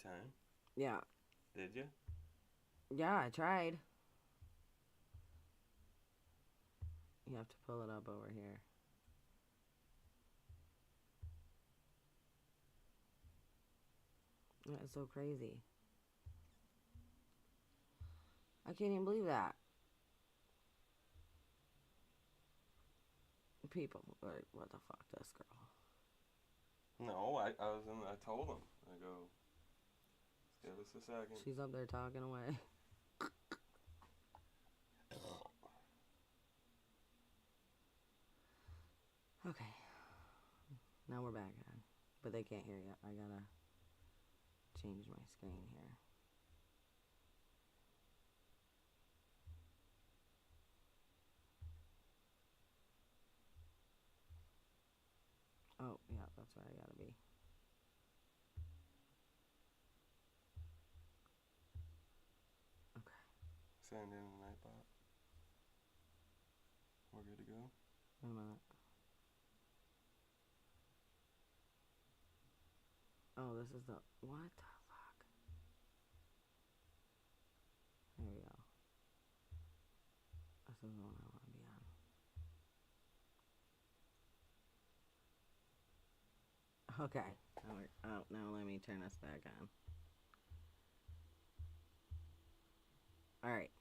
time. Yeah. Did you? Yeah, I tried. You have to pull it up over here. That's so crazy. I can't even believe that. People are like, what the fuck, this girl? No, I told him. I go, give us a second. She's up there talking away. Okay. Now we're back on. But they can't hear you. I gotta change my screen here. Oh, yeah, that's where I gotta be. Okay. Send in the Nightbot. We're good to go. Wait a minute. Oh, this is the... What the fuck? Here we go. This is the one I want to be on. Okay. Now let me turn this back on. Alright.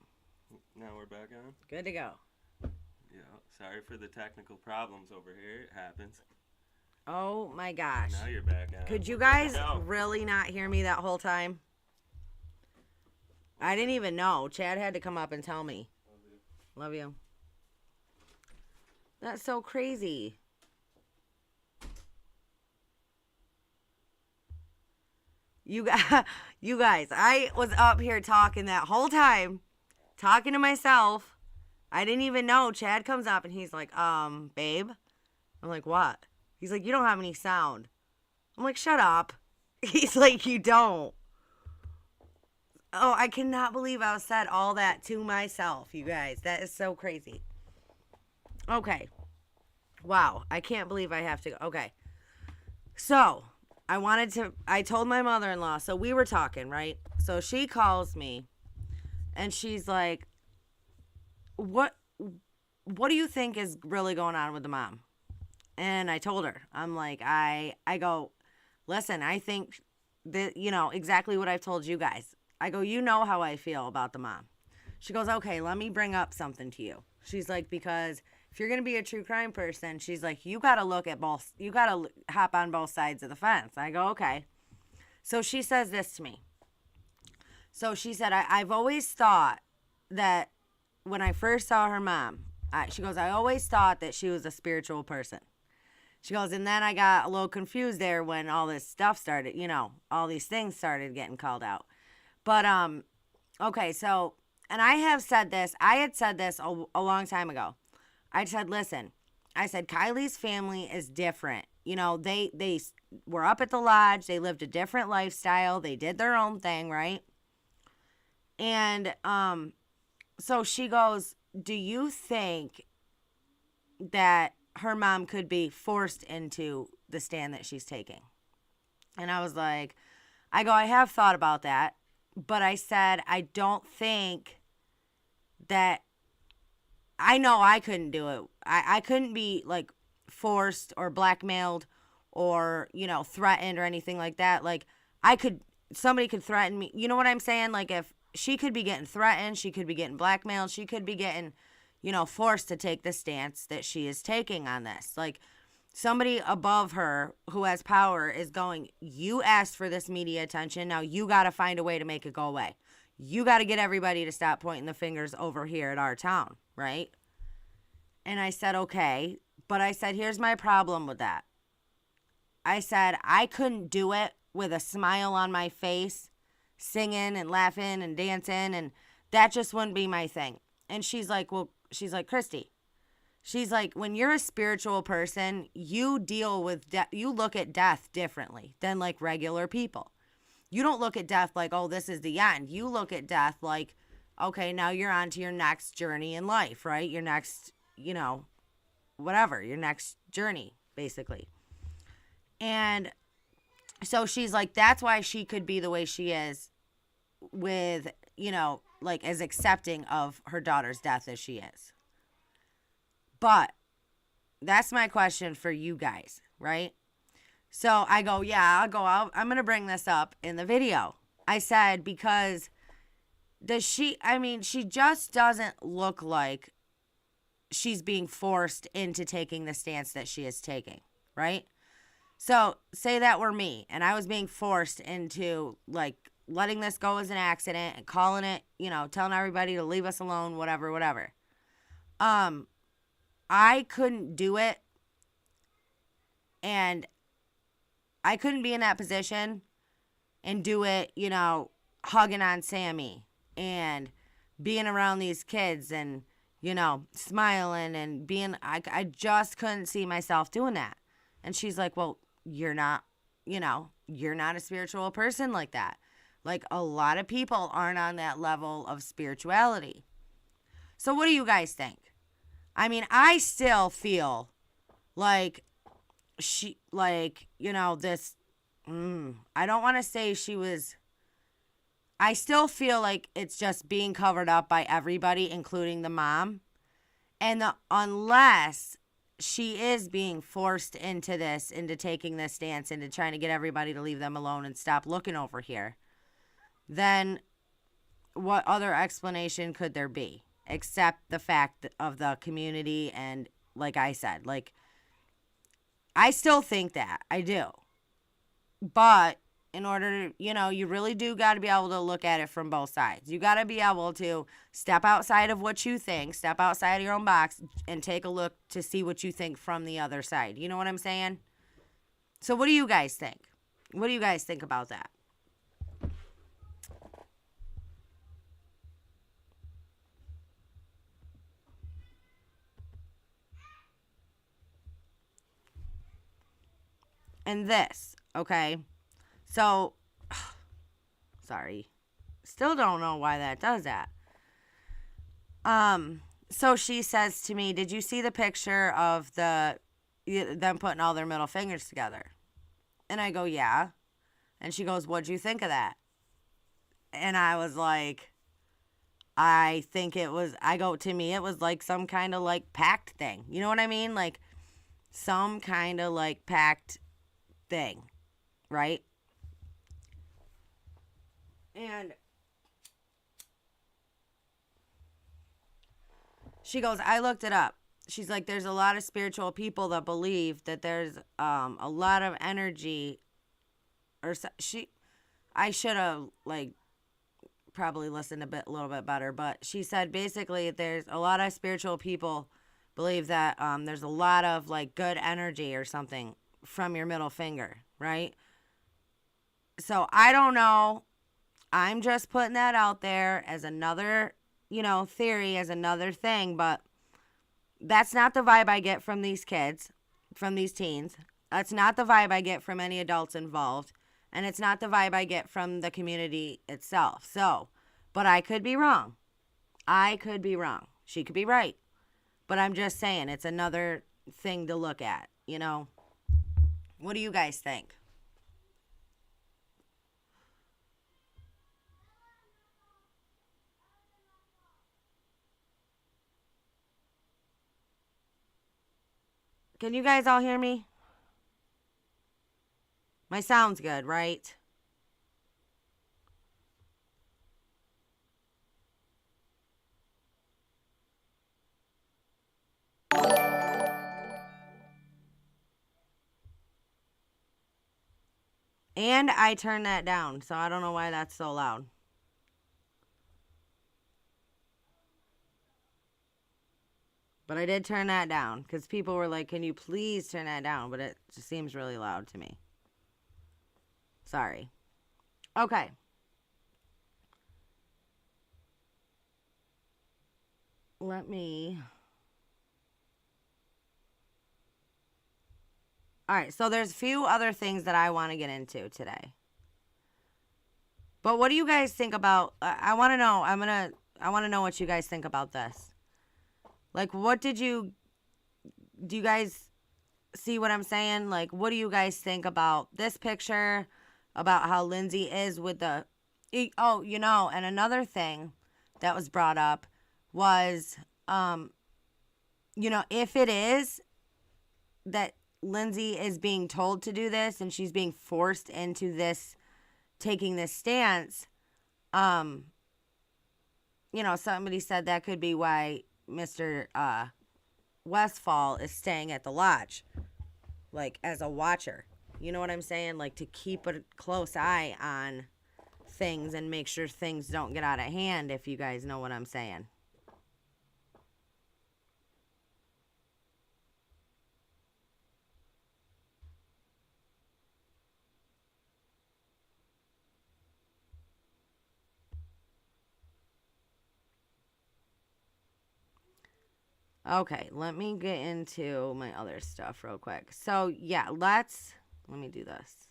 Now we're back on? Good to go. Yeah. Sorry for the technical problems over here. It happens. Oh my gosh. Now you're back on. Could you guys really not hear me that whole time? I didn't even know. Chad had to come up and tell me. Love you. That's so crazy. You guys, I was up here talking that whole time, talking to myself. I didn't even know. Chad comes up and he's like, babe. I'm like, what? He's like, you don't have any sound. I'm like, shut up. He's like, you don't. Oh, I cannot believe I said all that to myself, you guys. That is so crazy. Okay. Wow. I can't believe I have to go. Okay. So, I told my mother-in-law, so we were talking, right? So she calls me and she's like, what do you think is really going on with the mom? And I told her, I'm like, I go, listen, I think that, exactly what I've told you guys. I go, you know how I feel about the mom. She goes, okay, let me bring up something to you. She's like, because if you're going to be a true crime person, she's like, you got to look at both, you got to hop on both sides of the fence. I go, okay. So she says this to me. So she said, I've always thought that when I first saw her mom, she goes, I always thought that she was a spiritual person. She goes, and then I got a little confused there when all this stuff started, all these things started getting called out. But, okay, so, and I had said this a long time ago. I said, listen, I said, Kiely's family is different. They were up at the lodge. They lived a different lifestyle. They did their own thing, right? And, so she goes, do you think that her mom could be forced into the stand that she's taking? And I was like, I have thought about that, but I said, I don't think that, I know I couldn't do it. I couldn't be like forced or blackmailed or, threatened or anything like that. Like somebody could threaten me. You know what I'm saying? Like if she could be getting threatened, she could be getting blackmailed, she could be getting, forced to take the stance that she is taking on this. Like somebody above her who has power is going, you asked for this media attention. Now you got to find a way to make it go away. You got to get everybody to stop pointing the fingers over here at our town, right? And I said, okay. But I said, here's my problem with that. I said, I couldn't do it with a smile on my face, singing and laughing and dancing, and that just wouldn't be my thing. And she's like, Christy, she's like, when you're a spiritual person, you deal with you look at death differently than like regular people. You don't look at death like, oh, this is the end. You look at death like, okay, now you're on to your next journey in life, right? Your next, whatever, your next journey, basically. And So she's like, that's why she could be the way she is with, like as accepting of her daughter's death as she is. But that's my question for you guys, right? So I go, yeah, I'm going to bring this up in the video. I said, because she just doesn't look like she's being forced into taking the stance that she is taking, right? So say that were me and I was being forced into like letting this go as an accident and calling it, telling everybody to leave us alone, whatever. I couldn't do it, and I couldn't be in that position and do it, hugging on Sammy and being around these kids and, smiling and being, I just couldn't see myself doing that. And she's like, well, you're not a spiritual person like that. Like, a lot of people aren't on that level of spirituality. So what do you guys think? I mean, I still feel like she, like, this, I don't want to say she was, I still feel like it's just being covered up by everybody, including the mom. And unless she is being forced into this, into taking this stance, into trying to get everybody to leave them alone and stop looking over here, then what other explanation could there be except the fact of the community? And like I said, like, I still think that. I do. But in order to, you really do got to be able to look at it from both sides. You got to be able to step outside of what you think, step outside of your own box, and take a look to see what you think from the other side. You know what I'm saying? So what do you guys think? What do you guys think about that? And this, okay? So, sorry. Still don't know why that does that. So she says to me, did you see the picture of them putting all their middle fingers together? And I go, yeah. And she goes, what'd you think of that? And I was like, to me, it was like some kind of like pact thing. You know what I mean? Like some kind of like pact thing, right? And she goes, I looked it up. She's like, there's a lot of spiritual people that believe that there's a lot of energy, I should have like probably listened a little bit better, but she said basically there's a lot of spiritual people believe that there's a lot of like good energy or something from your middle finger, right? So I don't know. I'm just putting that out there as another, theory, as another thing, but that's not the vibe I get from these kids, from these teens. That's not the vibe I get from any adults involved, and it's not the vibe I get from the community itself. So, but I could be wrong. I could be wrong. She could be right. But I'm just saying, it's another thing to look at, What do you guys think? Can you guys all hear me? My sound's good, right? And I turned that down, so I don't know why that's so loud. But I did turn that down because people were like, can you please turn that down? But it just seems really loud to me. Sorry. Okay. Let me... All right, so there's a few other things that I want to get into today. But what do you guys think about... I want to know. I want to know what you guys think about this. Like, what do you guys See what I'm saying? Like, what do you guys think about this picture? About how Lindsey is with the... Oh, and another thing that was brought up was, if it is that Lindsey is being told to do this and she's being forced into this, taking this stance, somebody said that could be why Mr. Westfall is staying at the lodge, like as a watcher. You know what I'm saying? Like to keep a close eye on things and make sure things don't get out of hand, if you guys know what I'm saying. Okay, let me get into my other stuff real quick. So, yeah, let me do this.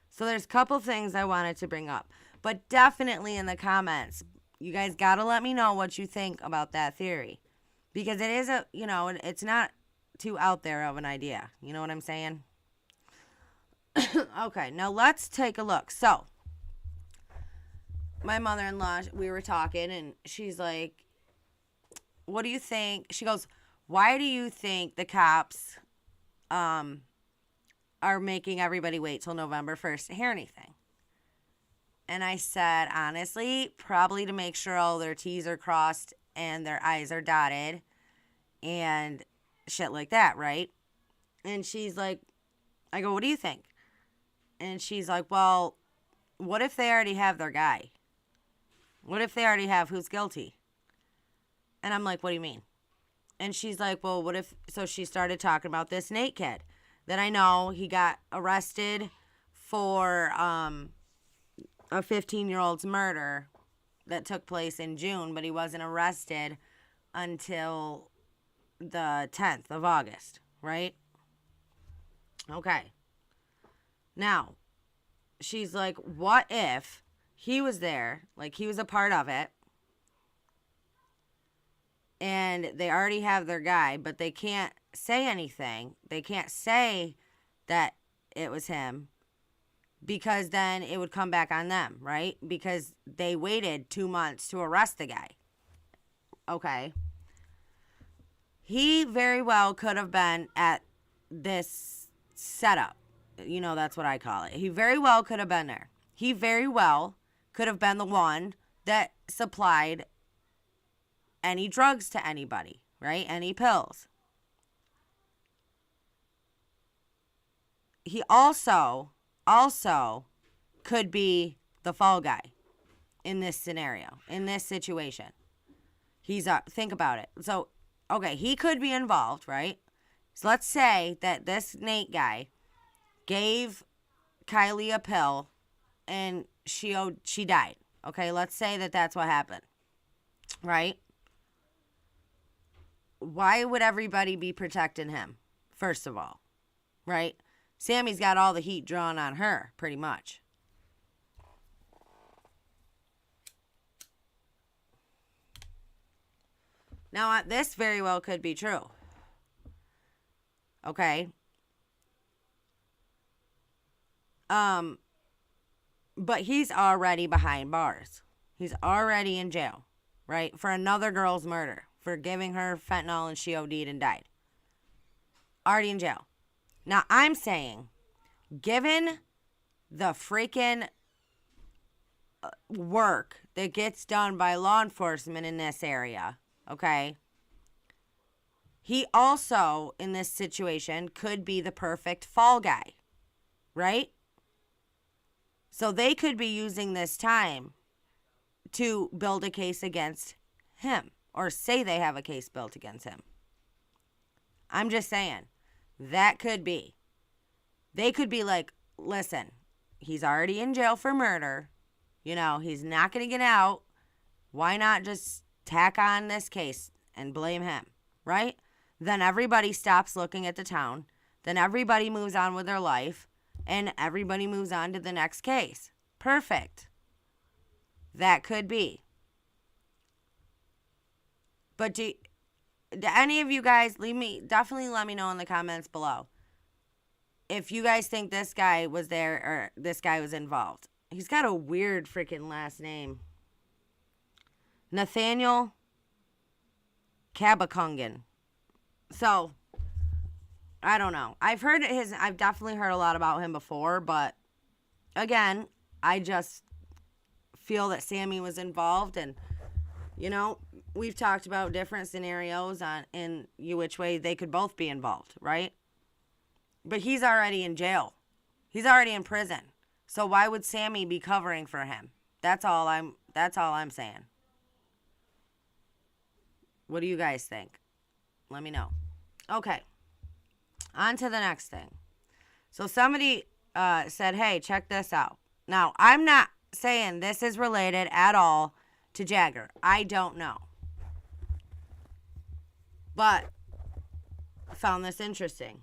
So there's a couple things I wanted to bring up, but definitely in the comments, you guys got to let me know what you think about that theory, because it is it's not too out there of an idea. You know what I'm saying? Okay, now let's take a look. So, my mother-in-law, we were talking, and she's like, what do you think? She goes, why do you think the cops are making everybody wait till November 1st to hear anything? And I said, honestly, probably to make sure all their T's are crossed and their I's are dotted and shit like that, right? And she's like, I go, what do you think? And she's like, well, what if they already have their guy? What if they already have who's guilty? And I'm like, what do you mean? And she's like, well, what if... So she started talking about this Nate kid that I know. He got arrested for a 15-year-old's murder that took place in June, but he wasn't arrested until the 10th of August, right? Okay. Now, she's like, what if he was there, like he was a part of it, and they already have their guy, but they can't say anything. They can't say that it was him, because then it would come back on them, right? Because they waited 2 months to arrest the guy. Okay. He very well could have been at this setup. That's what I call it. He very well could have been there. He very well could have been the one that supplied any drugs to anybody, right? Any pills. He also could be the fall guy in this scenario, in this situation. Think about it. So, okay, he could be involved, right? So let's say that this Nate guy gave Kiely a pill and she died. Okay, let's say that that's what happened, right? Why would everybody be protecting him, first of all, right? Sammy's got all the heat drawn on her, pretty much. Now, this very well could be true. Okay? But he's already behind bars. He's already in jail, right? For another girl's murder. For giving her fentanyl and she OD'd and died. Already in jail. Now, I'm saying, given the freaking work that gets done by law enforcement in this area, okay, he also, in this situation, could be the perfect fall guy, right? So they could be using this time to build a case against him, or say they have a case built against him. I'm just saying, that could be. They could be like, listen, he's already in jail for murder. He's not going to get out. Why not just tack on this case and blame him, right? Then everybody stops looking at the town. Then everybody moves on with their life. And everybody moves on to the next case. Perfect. That could be. But any of you guys, definitely let me know in the comments below if you guys think this guy was there or this guy was involved. He's got a weird freaking last name. Nathaniel Kabakungan. So, I don't know. I've definitely heard a lot about him before, but again, I just feel that Sammy was involved, and we've talked about different scenarios in which way they could both be involved, right? But he's already in jail. He's already in prison. So why would Sammy be covering for him? That's all I'm saying. What do you guys think? Let me know. Okay. On to the next thing. So somebody said, hey, check this out. Now, I'm not saying this is related at all to Jagger. I don't know. But I found this interesting.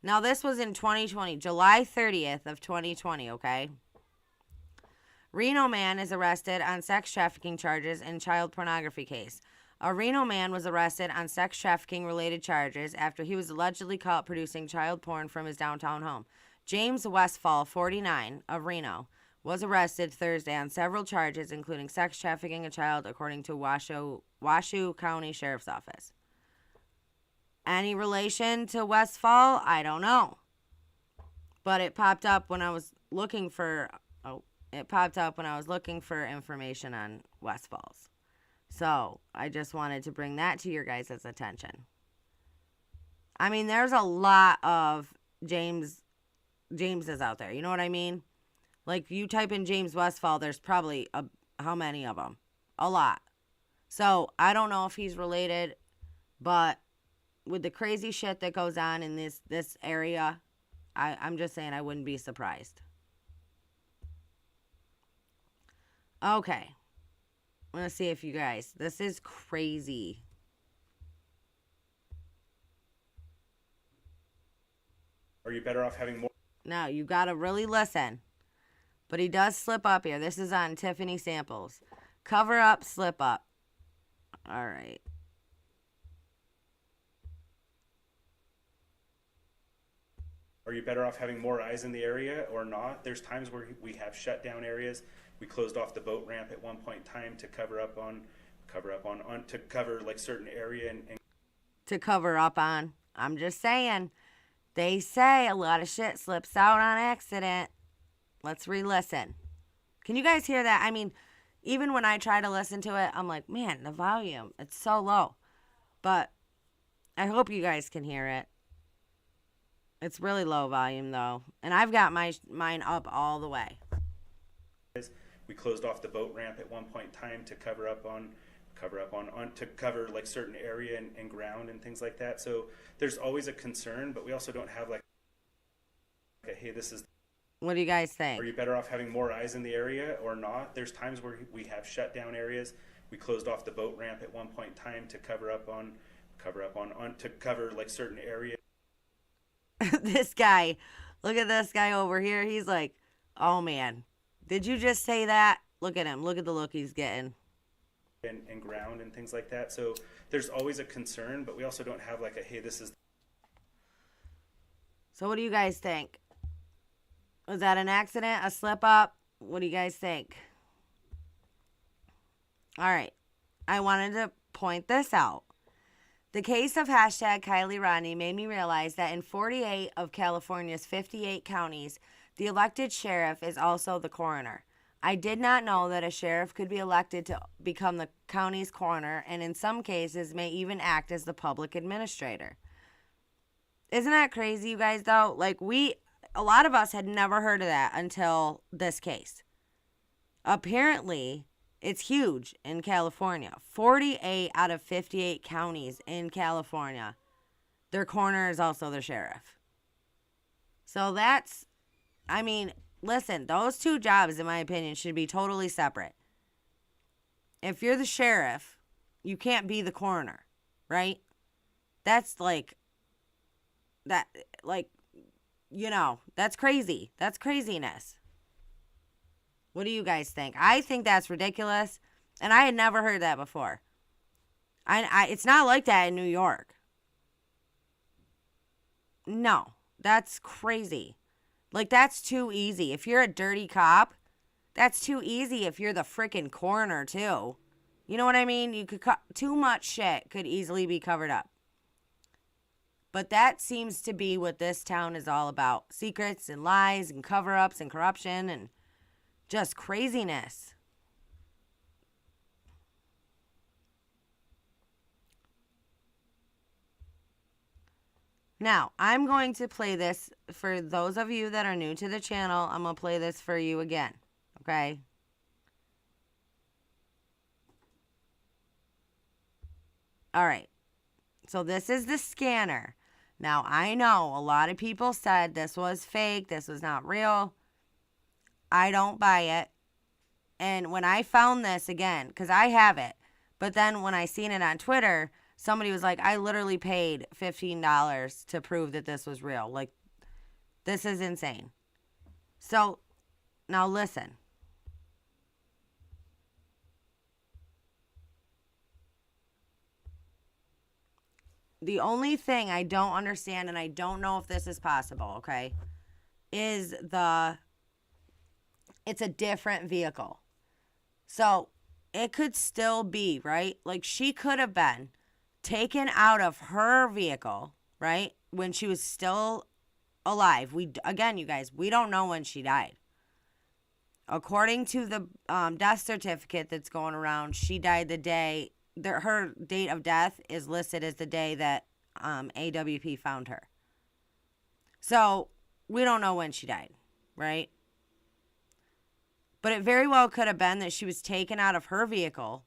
Now, this was in 2020, July 30th of 2020, okay? Reno man is arrested on sex trafficking charges in child pornography case. A Reno man was arrested on sex trafficking related charges after he was allegedly caught producing child porn from his downtown home. James Westfall, 49, of Reno, was arrested Thursday on several charges, including sex trafficking a child, according to Washoe County Sheriff's Office. Any relation to Westfall? I don't know. But it popped up when I was looking for information on Westfalls. So, I just wanted to bring that to your guys' attention. I mean, there's a lot of Jameses out there. You know what I mean? Like, you type in James Westfall, there's probably how many of them? A lot. So, I don't know if he's related, but with the crazy shit that goes on in this area, I'm just saying I wouldn't be surprised. Okay. I'm going to see if you guys, this is crazy. Are you better off having more? Now, you got to really listen. But he does slip up here. This is on Tiffany Samples. Cover up, slip up. All right. Are you better off having more eyes in the area or not? There's times where we have shut down areas. We closed off the boat ramp at one point in time to cover like certain area and to cover up on. I'm just saying. They say a lot of shit slips out on accident. Let's re-listen. Can you guys hear that? I mean, even when I try to listen to it, I'm like, man, the volume, it's so low. But I hope you guys can hear it. It's really low volume, though. And I've got mine up all the way. We closed off the boat ramp at one point in time to cover like certain area and ground and things like that. So there's always a concern, but we also don't have like, okay, hey, this is. What do you guys think? Are you better off having more eyes in the area or not? There's times where we have shut down areas. We closed off the boat ramp at one point in time to cover like certain area. This guy, look at this guy over here. He's like, oh man, did you just say that? Look at him. Look at the look he's getting. And ground and things like that. So there's always a concern, but we also don't have like a, hey, this is. So what do you guys think? Was that an accident? A slip up? What do you guys think? All right. I wanted to point this out. The case of hashtag Kiely Rodni made me realize that in 48 of California's 58 counties, the elected sheriff is also the coroner. I did not know that a sheriff could be elected to become the county's coroner, and in some cases may even act as the public administrator. Isn't that crazy, you guys, though? Like, a lot of us had never heard of that until this case. Apparently, it's huge in California. 48 out of 58 counties in California, their coroner is also their sheriff. So that's, I mean, listen, those two jobs, in my opinion, should be totally separate. If you're the sheriff, you can't be the coroner, right? That's like, that's crazy. That's craziness. What do you guys think? I think that's ridiculous, and I had never heard that before. It's not like that in New York. No, that's crazy. Like, that's too easy. If you're a dirty cop, that's too easy if you're the freaking coroner, too. You know what I mean? You could too much shit could easily be covered up. But that seems to be what this town is all about. Secrets and lies and cover-ups and corruption and just craziness. Now, I'm going to play this for those of you that are new to the channel. I'm going to play this for you again. Okay? All right. So this is the scanner. Now, I know a lot of people said this was fake. This was not real. I don't buy it. And when I found this again, because I have it, but then when I seen it on Twitter, somebody was like, I literally paid $15 to prove that this was real. Like, this is insane. So, now listen. The only thing I don't understand, and I don't know if this is possible, okay, is it's a different vehicle. So, it could still be, right? Like, she could have been taken out of her vehicle, right, when she was still alive. Again, you guys, we don't know when she died. According to the death certificate that's going around, she died the day, her date of death is listed as the day that AWP found her. So, we don't know when she died, right? But it very well could have been that she was taken out of her vehicle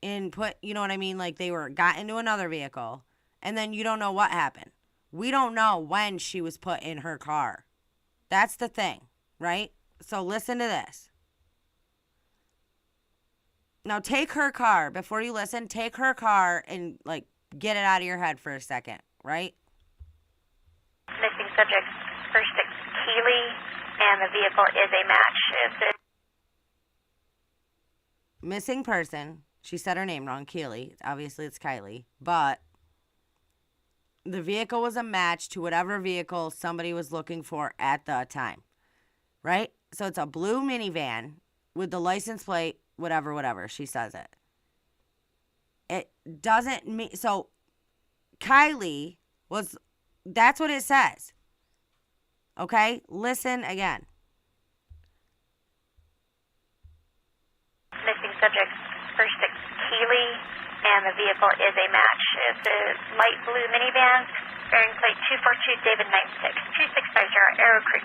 and put, you know what I mean? Like, they got into another vehicle, and then you don't know what happened. We don't know when she was put in her car. That's the thing, right? So listen to this. Now take her car, before you listen, take her car and, like, get it out of your head for a second, right? Missing subject, first at Kiely, and the vehicle is a match. Missing person. She said her name wrong, Kiely. Obviously, it's Kiely. But the vehicle was a match to whatever vehicle somebody was looking for at the time, right? So it's a blue minivan with the license plate, whatever, she says it. It doesn't mean, so Kiely was, that's what it says. Okay? Listen again. Missing subject, first at Kiely, and the vehicle is a match. It's a light blue minivan, bearing plate 242 David 96, 2650 Arrow Creek.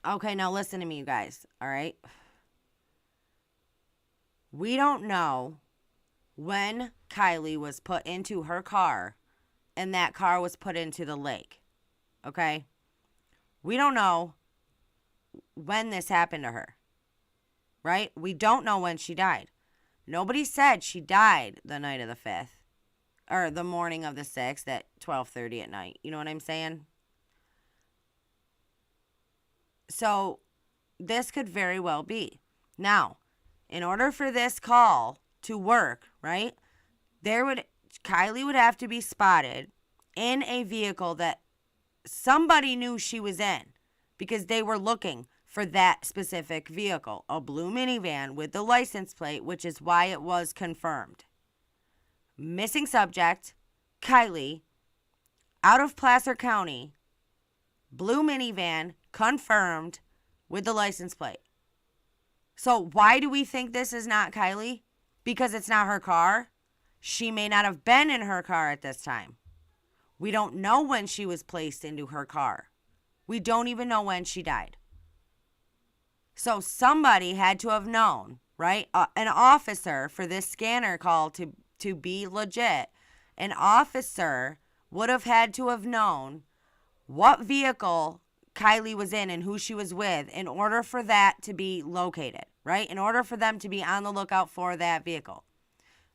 Okay, now listen to me, you guys. All right? We don't know when Kiely was put into her car and that car was put into the lake. Okay? We don't know when this happened to her. Right? We don't know when she died. Nobody said she died the night of the 5th. Or the morning of the 6th at 12:30 at night. You know what I'm saying? So, this could very well be. Now, in order for this call to work, right, Kiely would have to be spotted in a vehicle that somebody knew she was in, because they were looking for that specific vehicle, a blue minivan with the license plate, which is why it was confirmed. Missing subject, Kiely, out of Placer County, blue minivan, confirmed with the license plate. So why do we think this is not Kiely? Because it's not her car. She may not have been in her car at this time. We don't know when she was placed into her car. We don't even know when she died. So somebody had to have known, right? An officer, for this scanner call to be legit, an officer would have had to have known what vehicle Kiely was in and who she was with in order for that to be located, right? In order for them to be on the lookout for that vehicle.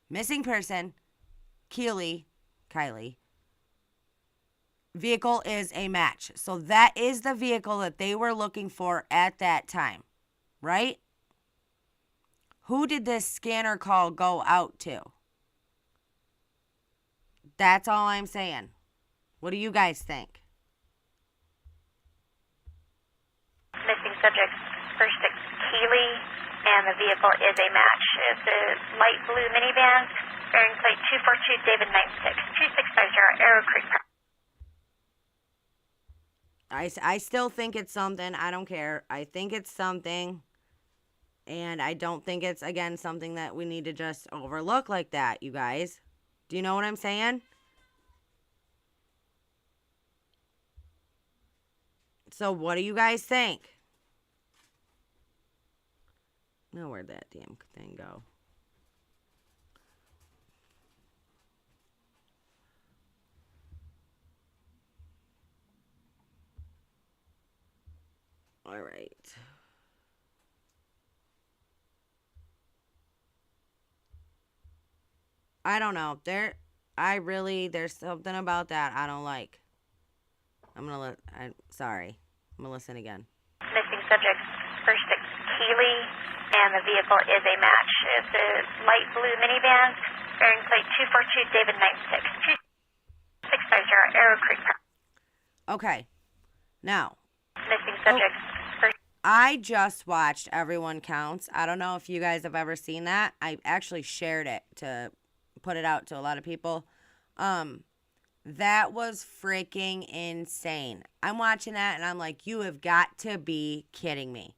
Missing person, Kiely, vehicle is a match. So that is the vehicle that they were looking for at that time, right? Who did this scanner call go out to? That's all I'm saying. What do you guys think? Missing subject, first at Kiely, and the vehicle is a match. It's a light blue minivan, bearing plate 242 David 96, 2650 Arrow Creek. I still think it's something. I don't care. I think it's something. And I don't think it's, again, something that we need to just overlook like that, you guys. Do you know what I'm saying? So what do you guys think? Now, where'd that damn thing go? All right. I don't know. There's something about that I don't like. Sorry. I'm gonna listen again. Missing subject, first at Kiely, and the vehicle is a match. It's a light blue minivan, bearing plate 242 David 96, 2650 Arrow Creek. Okay. Now. Missing subject, first. I just watched Everyone Counts. I don't know if you guys have ever seen that. I actually shared it to put it out to a lot of people. That was freaking insane. I'm watching that and I'm like, you have got to be kidding me.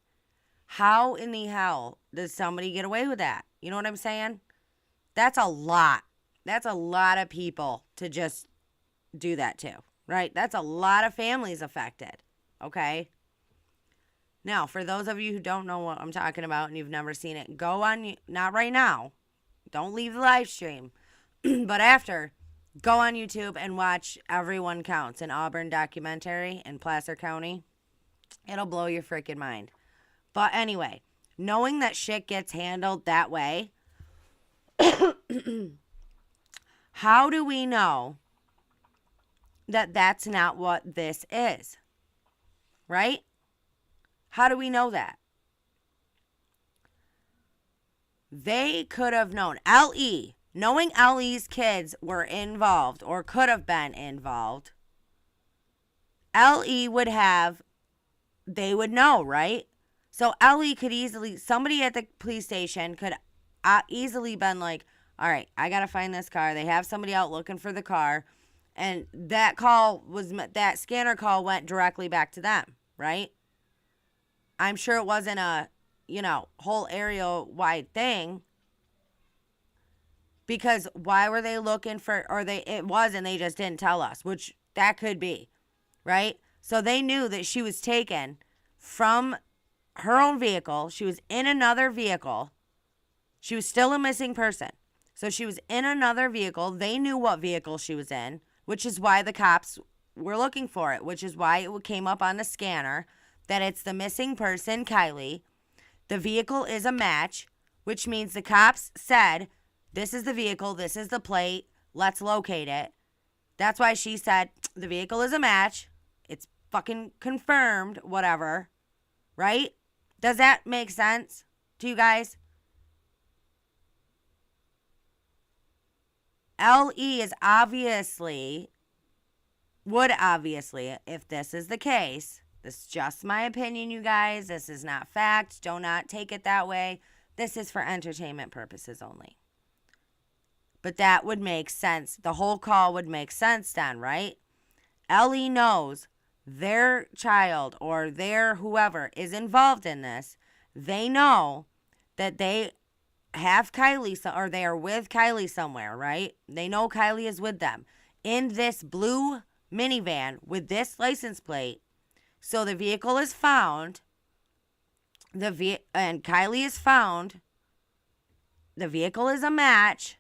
How in the hell does somebody get away with that? You know what I'm saying? That's a lot. That's a lot of people to just do that to, right? That's a lot of families affected, okay? Now, for those of you who don't know what I'm talking about and you've never seen it, go on, not right now. Don't leave the live stream. But after, go on YouTube and watch Everyone Counts, an Auburn documentary in Placer County. It'll blow your freaking mind. But anyway, knowing that shit gets handled that way, how do we know that that's not what this is? Right? How do we know that? They could have known. L.E., knowing L.E.'s kids were involved or could have been involved, L.E. would have, they would know, right? So L.E. could easily, somebody at the police station could easily been like, all right, I got to find this car. They have somebody out looking for the car. And that scanner call went directly back to them, right? I'm sure it wasn't a, whole area-wide thing. Because why were they looking for, it was and they just didn't tell us, which that could be, right? So they knew that she was taken from her own vehicle. She was in another vehicle. She was still a missing person. So she was in another vehicle. They knew what vehicle she was in, which is why the cops were looking for it, which is why it came up on the scanner that it's the missing person, Kiely. The vehicle is a match, which means the cops said, this is the vehicle, this is the plate, let's locate it. That's why she said, the vehicle is a match, it's fucking confirmed, whatever, right? Does that make sense to you guys? L.E. would obviously, if this is the case, this is just my opinion, you guys, this is not fact, do not take it that way, this is for entertainment purposes only. But that would make sense. The whole call would make sense then, right? Ellie knows their child or their whoever is involved in this. They know that they have Kiely, or they are with Kiely somewhere, right? They know Kiely is with them in this blue minivan with this license plate. So the vehicle is found. And Kiely is found. The vehicle is a match.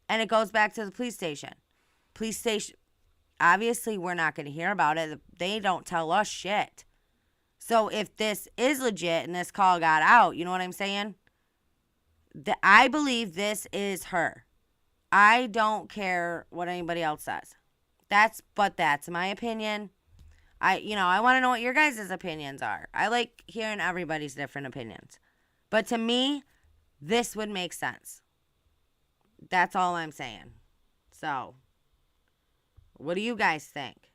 And it goes back to the police station. Police station, obviously, we're not going to hear about it. They don't tell us shit. So if this is legit and this call got out, you know what I'm saying? I believe this is her. I don't care what anybody else says. That's my opinion. I want to know what your guys' opinions are. I like hearing everybody's different opinions. But to me, this would make sense. That's all I'm saying. So, What do you guys think?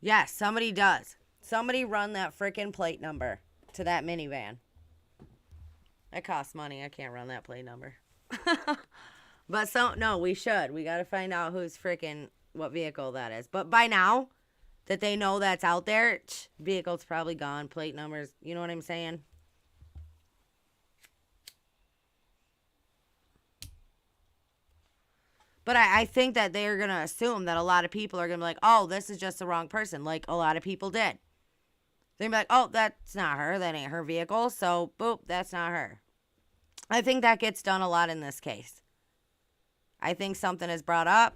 Yes, somebody does. Somebody run that freaking plate number to that minivan. That costs money. I can't run that plate number. But no, we should. We got to find out who's freaking, what vehicle that is. But by now that they know that's out there, vehicle's probably gone. Plate numbers, you know what I'm saying? But I think that they're going to assume that a lot of people are going to be like, oh, this is just the wrong person, like a lot of people did. They're going to be like, oh, that's not her. That ain't her vehicle. So, boop, that's not her. I think that gets done a lot in this case. I think something is brought up,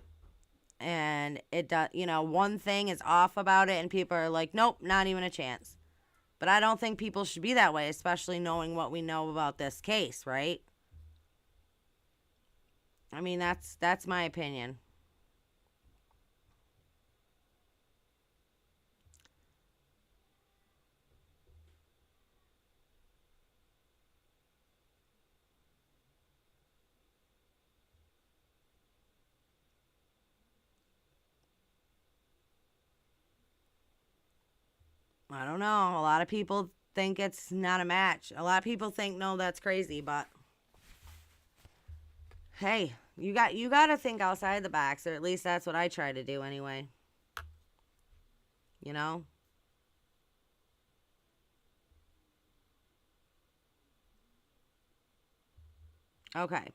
and it does, one thing is off about it, and people are like, nope, not even a chance. But I don't think people should be that way, especially knowing what we know about this case, right? I mean, that's my opinion. I don't know. A lot of people think it's not a match. A lot of people think, no, that's crazy, but hey, you got to think outside the box, or at least that's what I try to do anyway. You know? Okay.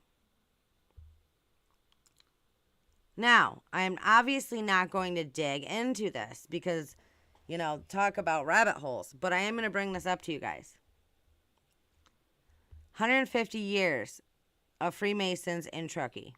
Now, I'm obviously not going to dig into this because, talk about rabbit holes, but I am going to bring this up to you guys. 150 years of Freemasons in Truckee.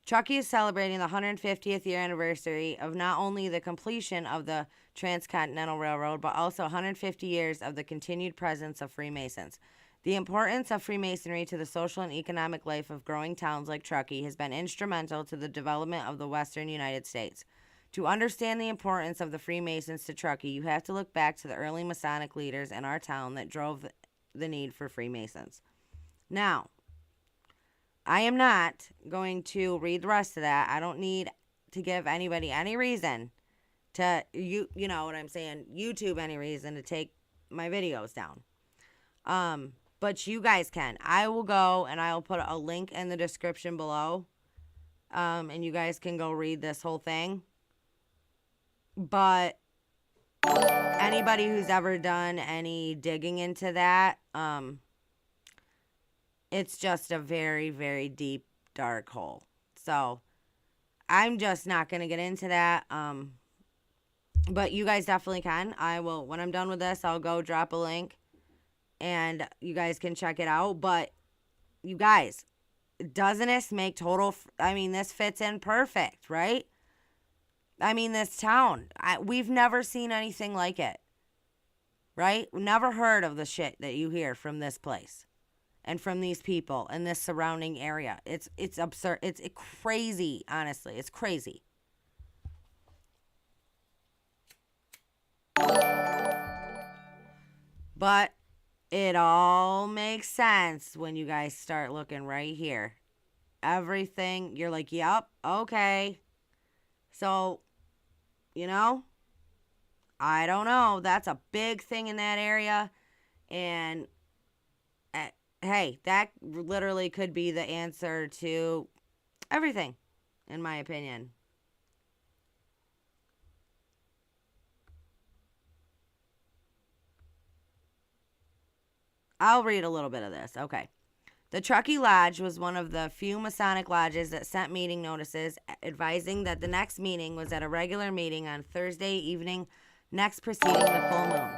Truckee is celebrating the 150th year anniversary of not only the completion of the Transcontinental Railroad, but also 150 years of the continued presence of Freemasons. The importance of Freemasonry to the social and economic life of growing towns like Truckee has been instrumental to the development of the western United States. To understand the importance of the Freemasons to Truckee, you have to look back to the early Masonic leaders in our town that drove the need for Freemasons. Now, I am not going to read the rest of that. I don't need to give anybody any reason to, you know what I'm saying, YouTube any reason to take my videos down. But you guys can. I will go and I will put a link in the description below. And you guys can go read this whole thing. But anybody who's ever done any digging into that, it's just a very, very deep, dark hole. So I'm just not going to get into that. But you guys definitely can. I will, when I'm done with this, I'll go drop a link and you guys can check it out. But you guys, doesn't this make total, this fits in perfect, right? This town, we've never seen anything like it, right? Never heard of the shit that you hear from this place and from these people in this surrounding area. It's absurd. It's crazy, honestly. It's crazy. But it all makes sense when you guys start looking right here. Everything, you're like, yep, okay. So, I don't know. That's a big thing in that area. And, hey, that literally could be the answer to everything, in my opinion. I'll read a little bit of this. Okay. The Truckee Lodge was one of the few Masonic lodges that sent meeting notices advising that the next meeting was at a regular meeting on Thursday evening next preceding the full moon.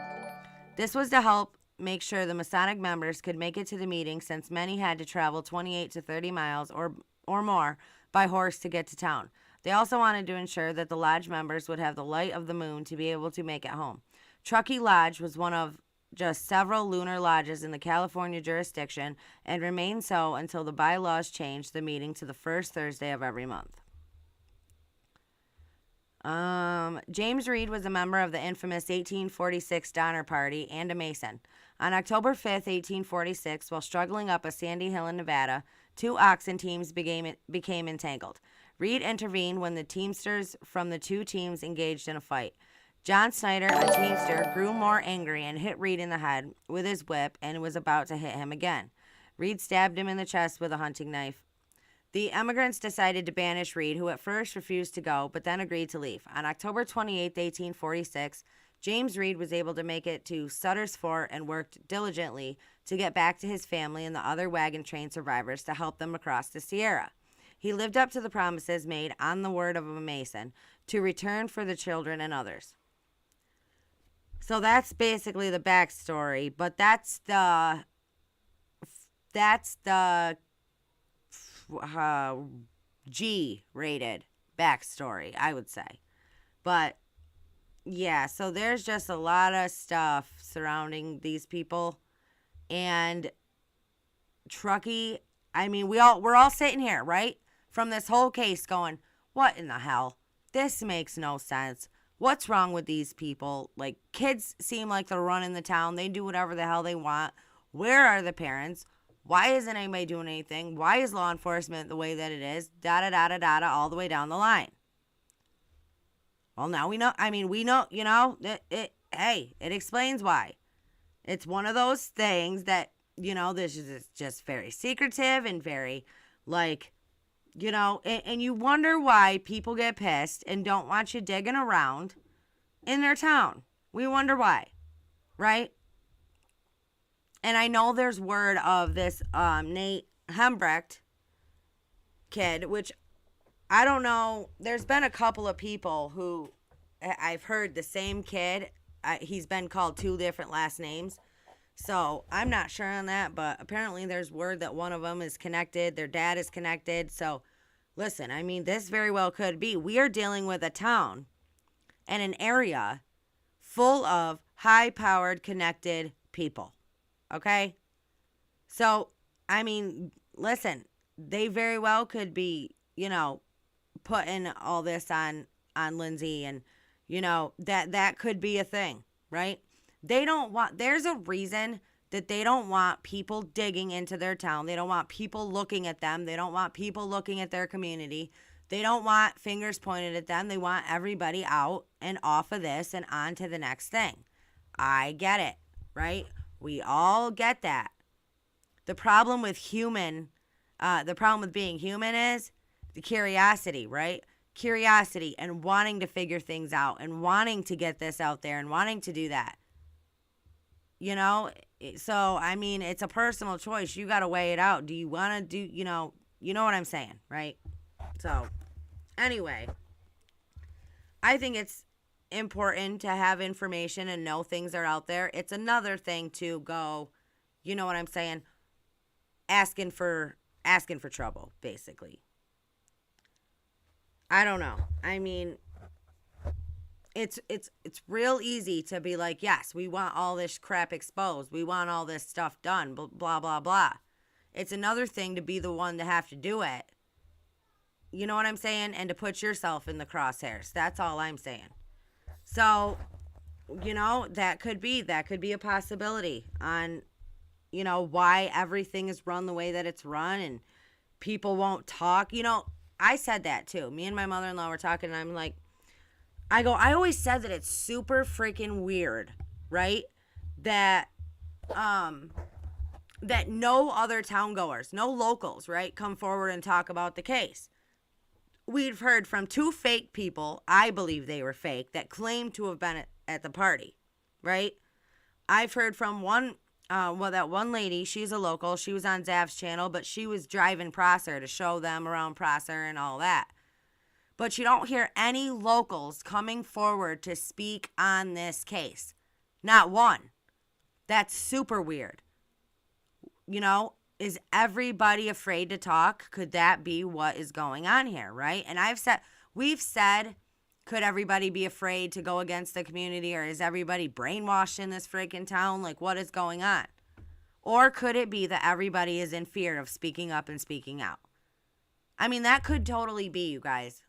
This was to help make sure the Masonic members could make it to the meeting, since many had to travel 28 to 30 miles or more by horse to get to town. They also wanted to ensure that the lodge members would have the light of the moon to be able to make it home. Truckee Lodge was one of just several lunar lodges in the California jurisdiction and remain so until the bylaws changed the meeting to the first Thursday of every month. James Reed was a member of the infamous 1846 Donner Party and a Mason. On October 5th, 1846, while struggling up a sandy hill in Nevada, two oxen teams became entangled. Reed intervened when the teamsters from the two teams engaged in a fight. John Snyder, a teamster, grew more angry and hit Reed in the head with his whip and was about to hit him again. Reed stabbed him in the chest with a hunting knife. The emigrants decided to banish Reed, who at first refused to go, but then agreed to leave. On October 28, 1846, James Reed was able to make it to Sutter's Fort and worked diligently to get back to his family and the other wagon train survivors to help them across the Sierra. He lived up to the promises made on the word of a Mason to return for the children and others. So that's basically the backstory, but that's the G-rated backstory, I would say. But yeah, so there's just a lot of stuff surrounding these people. And Truckee, I mean, we're all sitting here, right? From this whole case going, what in the hell? This makes no sense. What's wrong with these people? Like, kids seem like they're running the town. They do whatever the hell they want. Where are the parents? Why isn't anybody doing anything? Why is law enforcement the way that it is? Da-da-da-da-da-da, all the way down the line. Well, now we know. I mean, we know, you know, it explains why. It's one of those things that, you know, this is just very secretive and very, like, you know, and you wonder why people get pissed and don't want you digging around in their town. We wonder why, right? And I know there's word of this Nate Hembrecht kid, which I don't know. There's been a couple of people who I've heard the same kid. He's been called two different last names. So I'm not sure on that, but apparently there's word that one of them is connected. Their dad is connected. So listen, I mean, this very well could be. We are dealing with a town and an area full of high-powered, connected people. Okay? So, I mean, listen, they very well could be, you know, putting all this on Lindsey, and, you know, that could be a thing, right? They don't want, there's a reason that they don't want people digging into their town. They don't want people looking at them. They don't want people looking at their community. They don't want fingers pointed at them. They want everybody out and off of this and on to the next thing. I get it, right? We all get that. The problem with being human is the curiosity, right? Curiosity and wanting to figure things out and wanting to get this out there and wanting to do that. You know, so, I mean, it's a personal choice. You got to weigh it out. Do you want to do, you know what I'm saying, right? So, anyway, I think it's important to have information and know things are out there. It's another thing to go, you know what I'm saying, asking for trouble, basically. I don't know. I mean, it's real easy to be like, yes, we want all this crap exposed. We want all this stuff done, blah, blah, blah. It's another thing to be the one to have to do it. You know what I'm saying? And to put yourself in the crosshairs. That's all I'm saying. So, you know, that could be a possibility on, you know, why everything is run the way that it's run and people won't talk. You know, I said that too. Me and my mother-in-law were talking, and I'm like, I always said that it's super freaking weird, right? That no other town goers, no locals, right, come forward and talk about the case. We've heard from two fake people, I believe they were fake, that claimed to have been at the party, right? I've heard from that one lady, she's a local, she was on Zav's channel, but she was driving Prosser to show them around Prosser and all that. But you don't hear any locals coming forward to speak on this case. Not one. That's super weird. You know, is everybody afraid to talk? Could that be what is going on here, right? And we've said Could everybody be afraid to go against the community, or is everybody brainwashed in this freaking town? Like, what is going on? Or could it be that everybody is in fear of speaking up and speaking out? I mean, that could totally be, you guys.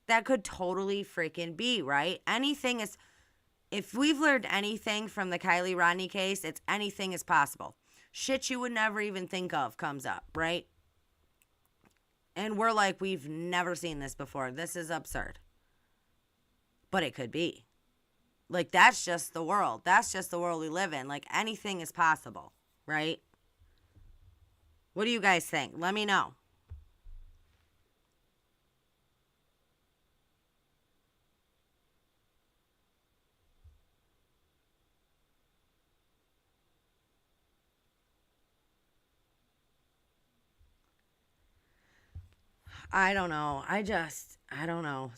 That could totally freaking be, right? Anything is, if we've learned anything from the Kiely Rodni case, it's anything is possible. Shit you would never even think of comes up, right? And we're like, we've never seen this before. This is absurd. But it could be. Like, that's just the world. That's just the world we live in. Like, anything is possible, right? What do you guys think? Let me know. I don't know. I don't know.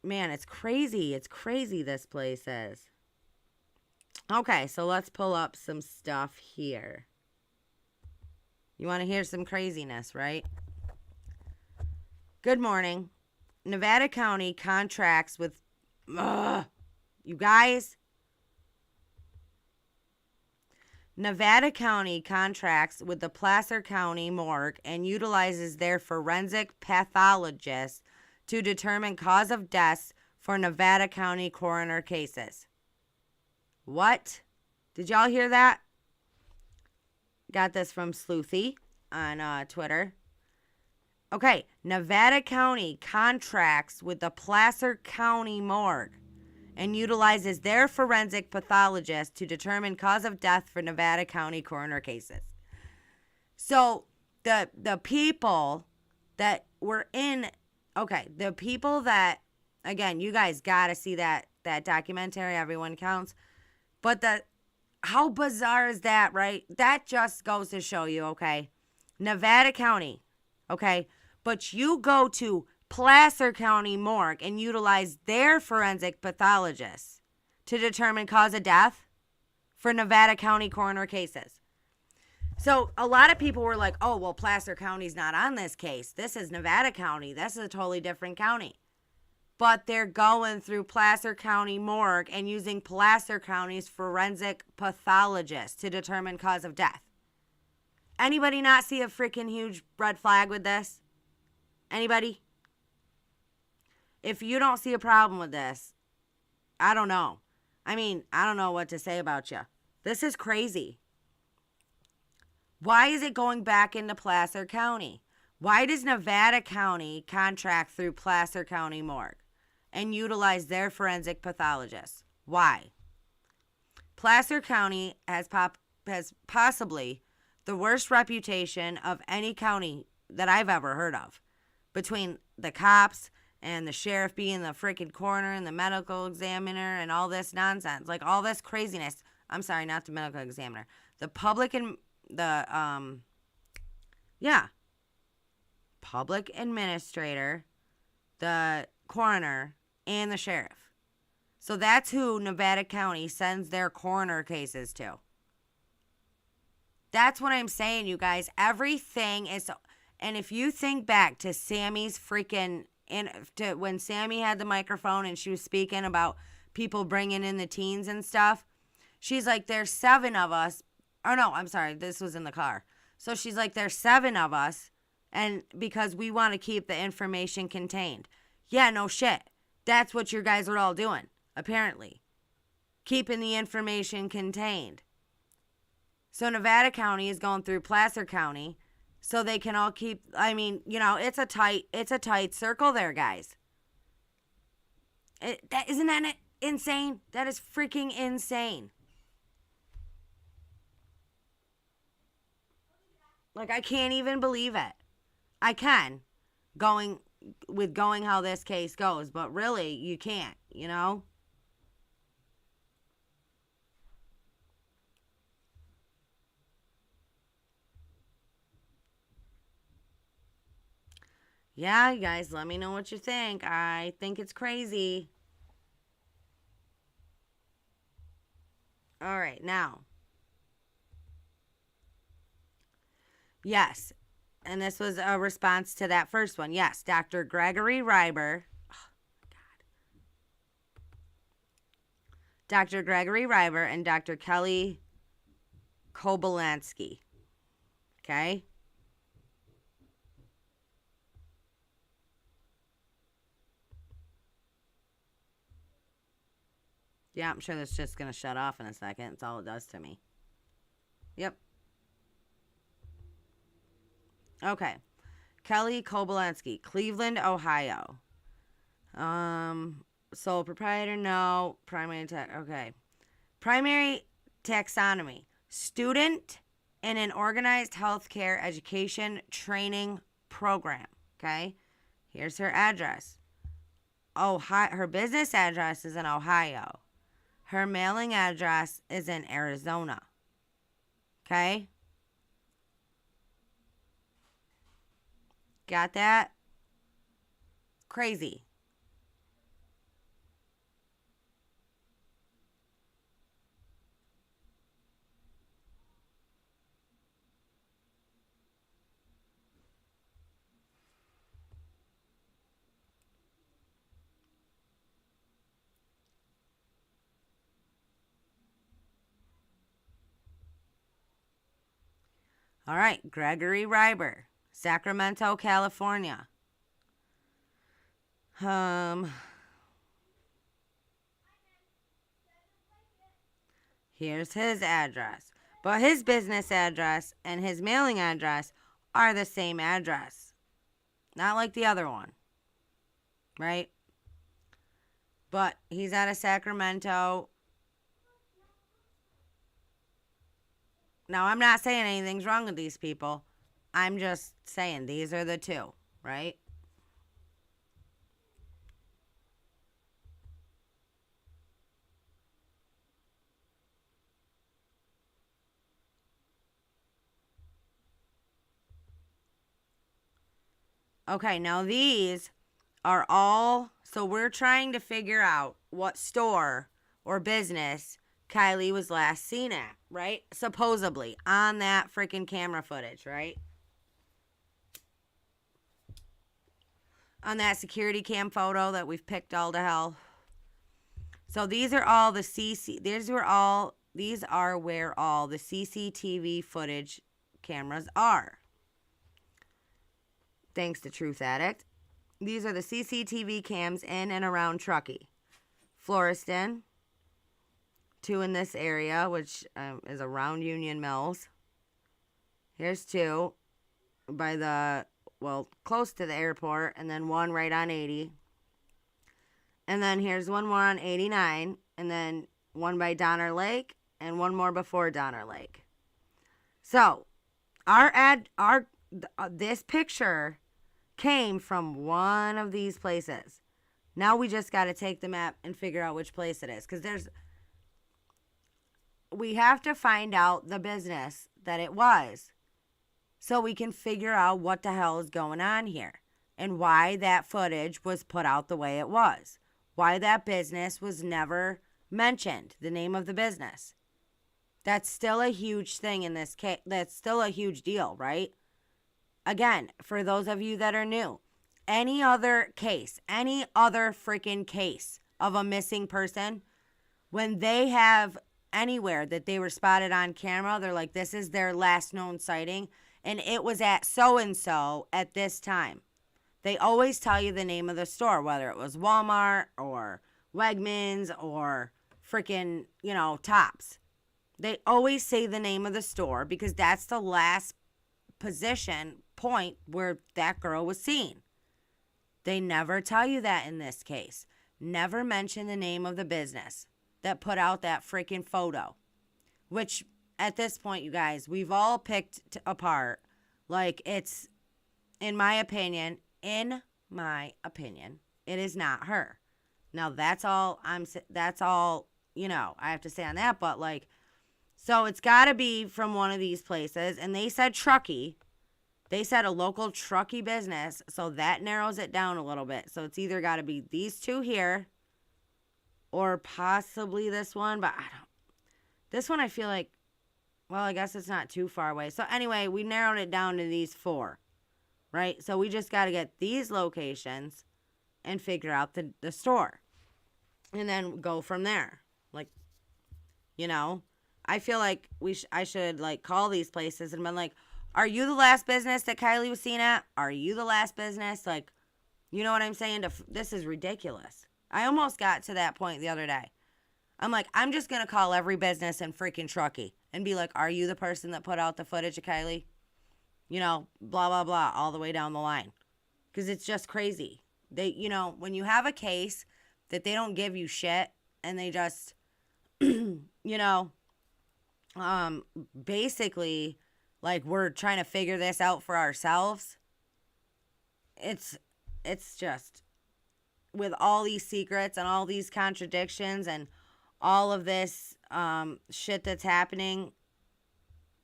Man, it's crazy. It's crazy this place is. Okay, so let's pull up some stuff here. You want to hear some craziness, right? Good morning. Nevada County contracts with... you guys... Nevada County contracts with the Placer County morgue and utilizes their forensic pathologists to determine cause of death for Nevada County coroner cases. What? Did y'all hear that? Got this from Sleuthy on Twitter. Okay, Nevada County contracts with the Placer County morgue and utilizes their forensic pathologist to determine cause of death for Nevada County coroner cases. So the people that were in, okay, the people that, again, you guys got to see that documentary, Everyone Counts. But how bizarre is that, right? That just goes to show you, okay, Nevada County, okay, but you go to Placer County morgue and utilize their forensic pathologists to determine cause of death for Nevada County coroner cases. So a lot of people were like, oh, well, Placer County's not on this case. This is Nevada County. This is a totally different county. But they're going through Placer County morgue and using Placer County's forensic pathologist to determine cause of death. Anybody not see a freaking huge red flag with this? Anybody? If you don't see a problem with this, I don't know. I mean, I don't know what to say about you. This is crazy. Why is it going back into Placer County? Why does Nevada County contract through Placer County morgue and utilize their forensic pathologists? Why? Placer County has possibly the worst reputation of any county that I've ever heard of. Between the cops and the sheriff being the freaking coroner and the medical examiner and all this nonsense. Like, all this craziness. I'm sorry, not the medical examiner. The public and public administrator, the coroner, and the sheriff. So that's who Nevada County sends their coroner cases to. That's what I'm saying, you guys. Everything is... And if you think back to Sammy's freaking... to when Sammy had the microphone and she was speaking about people bringing in the teens and stuff, she's like, there's 7 of us. Oh, no, I'm sorry. This was in the car. So she's like, there's 7 of us, and because we want to keep the information contained. Yeah, no shit. That's what you guys are all doing, apparently. Keeping the information contained. So Nevada County is going through Placer County so they can all keep, I mean, you know, it's a tight circle there, guys. Isn't that insane? That is freaking insane. Like, I can't even believe it. I can, going how this case goes, but really, you can't, you know? Yeah, you guys, let me know what you think. I think it's crazy. All right, now. Yes, and this was a response to that first one. Yes, Dr. Gregory Reiber. Oh, Dr. Gregory Reiber, and Dr. Kiely Kobolansky. Okay? Yeah, I'm sure that's just going to shut off in a second. That's all it does to me. Yep. Okay. Kiely Kobolansky, Cleveland, Ohio. Sole proprietor, no. Primary okay. Primary taxonomy. Student in an organized healthcare education training program. Okay. Here's her address. Ohio. Her business address is in Ohio. Her mailing address is in Arizona. Okay? Got that? Crazy. All right, Gregory Reiber, Sacramento, California. Here's his address. But his business address and his mailing address are the same address. Not like the other one. Right? But he's out of Sacramento. Now, I'm not saying anything's wrong with these people. I'm just saying these are the two, right? Okay, now these are all, so we're trying to figure out what store or business Kiely was last seen at, right? Supposedly, on that freaking camera footage, right? On that security cam photo that we've picked all to hell. So these are all the these are where all the CCTV footage cameras are. Thanks to Truth Addict. These are the CCTV cams in and around Truckee. Floriston. 2 in this area, which is around Union Mills. Here's 2 by the, close to the airport, and then 1 right on 80. And then here's 1 more on 89, and then 1 by Donner Lake, and 1 more before Donner Lake. So, this picture came from one of these places. Now we just got to take the map and figure out which place it is, because we have to find out the business that it was so we can figure out what the hell is going on here and why that footage was put out the way it was, why that business was never mentioned, the name of the business. That's still a huge thing in this case. That's still a huge deal, right? Again, for those of you that are new, any other freaking case of a missing person, when they have anywhere that they were spotted on camera, they're like, this is their last known sighting, and it was at so-and-so at this time. They always tell you the name of the store, whether it was Walmart or Wegmans or freaking, Tops. They always say the name of the store because that's the last point where that girl was seen. They never tell you that in this case. Never mention the name of the business that put out that freaking photo, which at this point, you guys, we've all picked apart. Like, it's, in my opinion, it is not her. Now, that's all, I have to say on that, but so it's got to be from one of these places, and they said Truckee. They said a local Truckee business, so that narrows it down a little bit. So it's either got to be these 2 here, or possibly this one, but this one I feel like, I guess it's not too far away. So anyway, we narrowed it down to these 4, right? So we just got to get these locations and figure out the store. And then go from there. you know? I feel like I should, like, call these places and been like, are you the last business that Kiely was seen at? Are you the last business? Like, you know what I'm saying? This is ridiculous. I almost got to that point the other day. I'm like, I'm just going to call every business in freaking Truckee and be like, are you the person that put out the footage of Kiely? You know, blah, blah, blah, all the way down the line. Because it's just crazy. They, you know, when you have a case that they don't give you shit and they just, you know, basically, like, we're trying to figure this out for ourselves. It's just, with all these secrets and all these contradictions and all of this shit that's happening,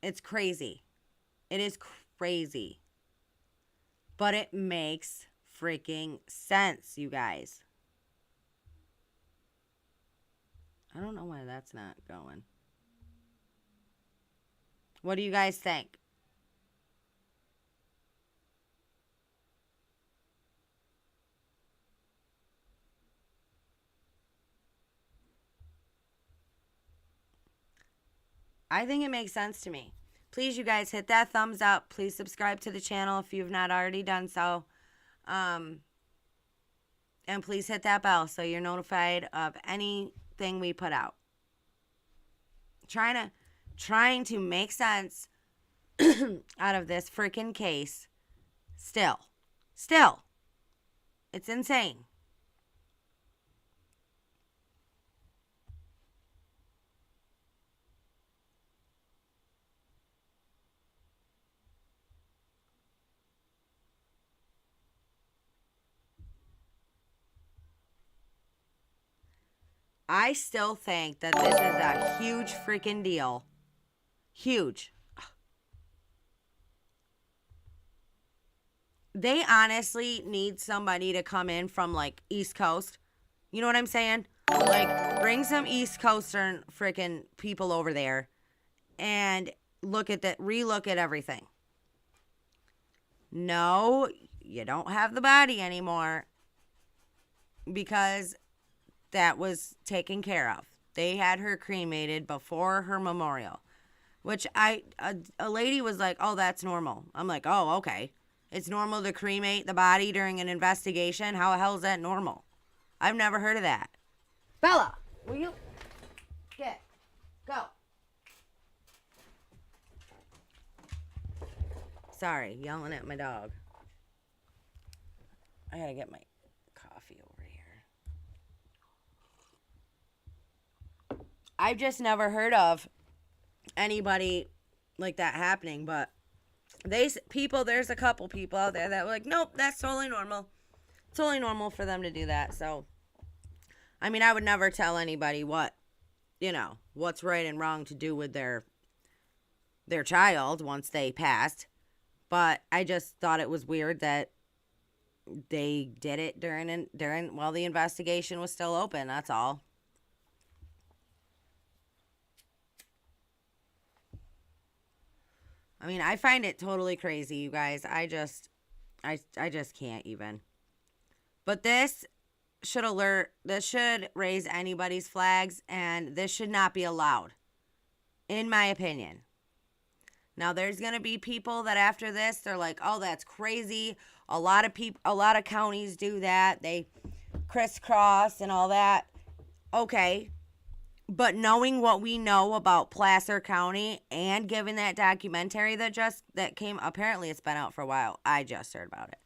it's crazy. It is crazy. But it makes freaking sense, you guys. I don't know why that's not going. What do you guys think? I think it makes sense to me. Please, you guys, hit that thumbs up. Please subscribe to the channel if you've not already done so. And please hit that bell so you're notified of anything we put out. Trying to make sense out of this freaking case. Still. It's insane. I still think that this is a huge freaking deal. Huge. They honestly need somebody to come in from, like, East Coast. You know what I'm saying? Like, bring some East Coastern freaking people over there and relook at everything. No, you don't have the body anymore because that was taken care of. They had her cremated before her memorial, which a lady was like, oh, that's normal. I'm like, oh, okay. It's normal to cremate the body during an investigation? How the hell is that normal? I've never heard of that. Bella, will you go? Sorry, yelling at my dog. I gotta get my coffee over here. I've just never heard of anybody like that happening, but there's a couple people out there that were like, nope, that's totally normal. It's totally normal for them to do that. So, I mean, I would never tell anybody what's right and wrong to do with their child once they passed. But I just thought it was weird that they did it during while the investigation was still open. That's all. I mean, I find it totally crazy, you guys. I just can't even. But this should raise anybody's flags, and this should not be allowed, in my opinion. Now, there's going to be people that after this, they're like, oh, that's crazy. A lot of counties do that. They crisscross and all that. Okay. But knowing what we know about Placer County and given that documentary that came, apparently it's been out for a while. I just heard about it.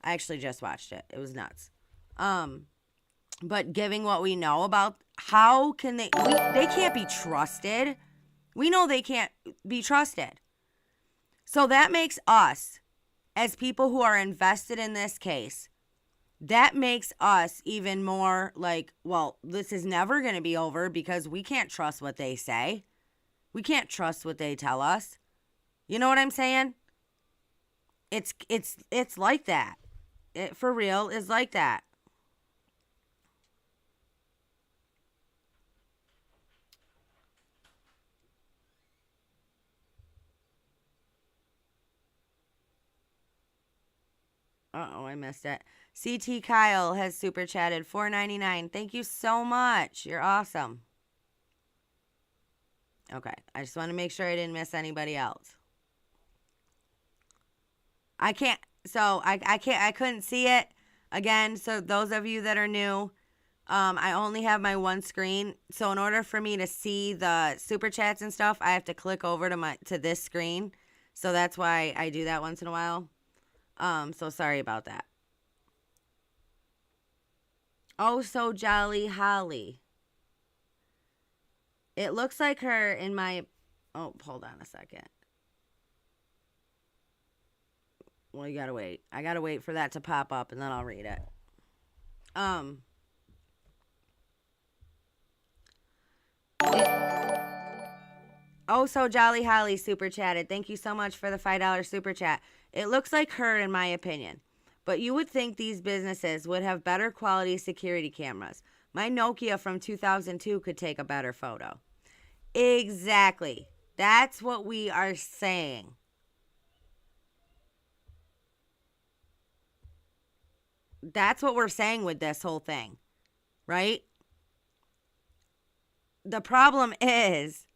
I actually just watched it. It was nuts. But giving what we know about, how can they can't be trusted. We know they can't be trusted. So that makes us, as people who are invested in this case, that makes us even more like, well, this is never going to be over because we can't trust what they say. We can't trust what they tell us. You know what I'm saying? It's like that. It for real is like that. Uh-oh, I missed it. CT Kyle has super chatted $4.99. Thank you so much. You're awesome. Okay. I just want to make sure I didn't miss anybody else. I can't. So I can't. I couldn't see it again. So those of you that are new, I only have my one screen. So in order for me to see the super chats and stuff, I have to click over to this screen. So that's why I do that once in a while. So sorry about that. Oh, so jolly Holly. It looks like her in my... Oh, hold on a second. Well, you gotta wait. I gotta wait for that to pop up, and then I'll read it. Oh, so jolly Holly super chatted. Thank you so much for the $5 super chat. It looks like her, in my opinion. But you would think these businesses would have better quality security cameras. My Nokia from 2002 could take a better photo. Exactly. That's what we are saying. That's what we're saying with this whole thing, right? The problem is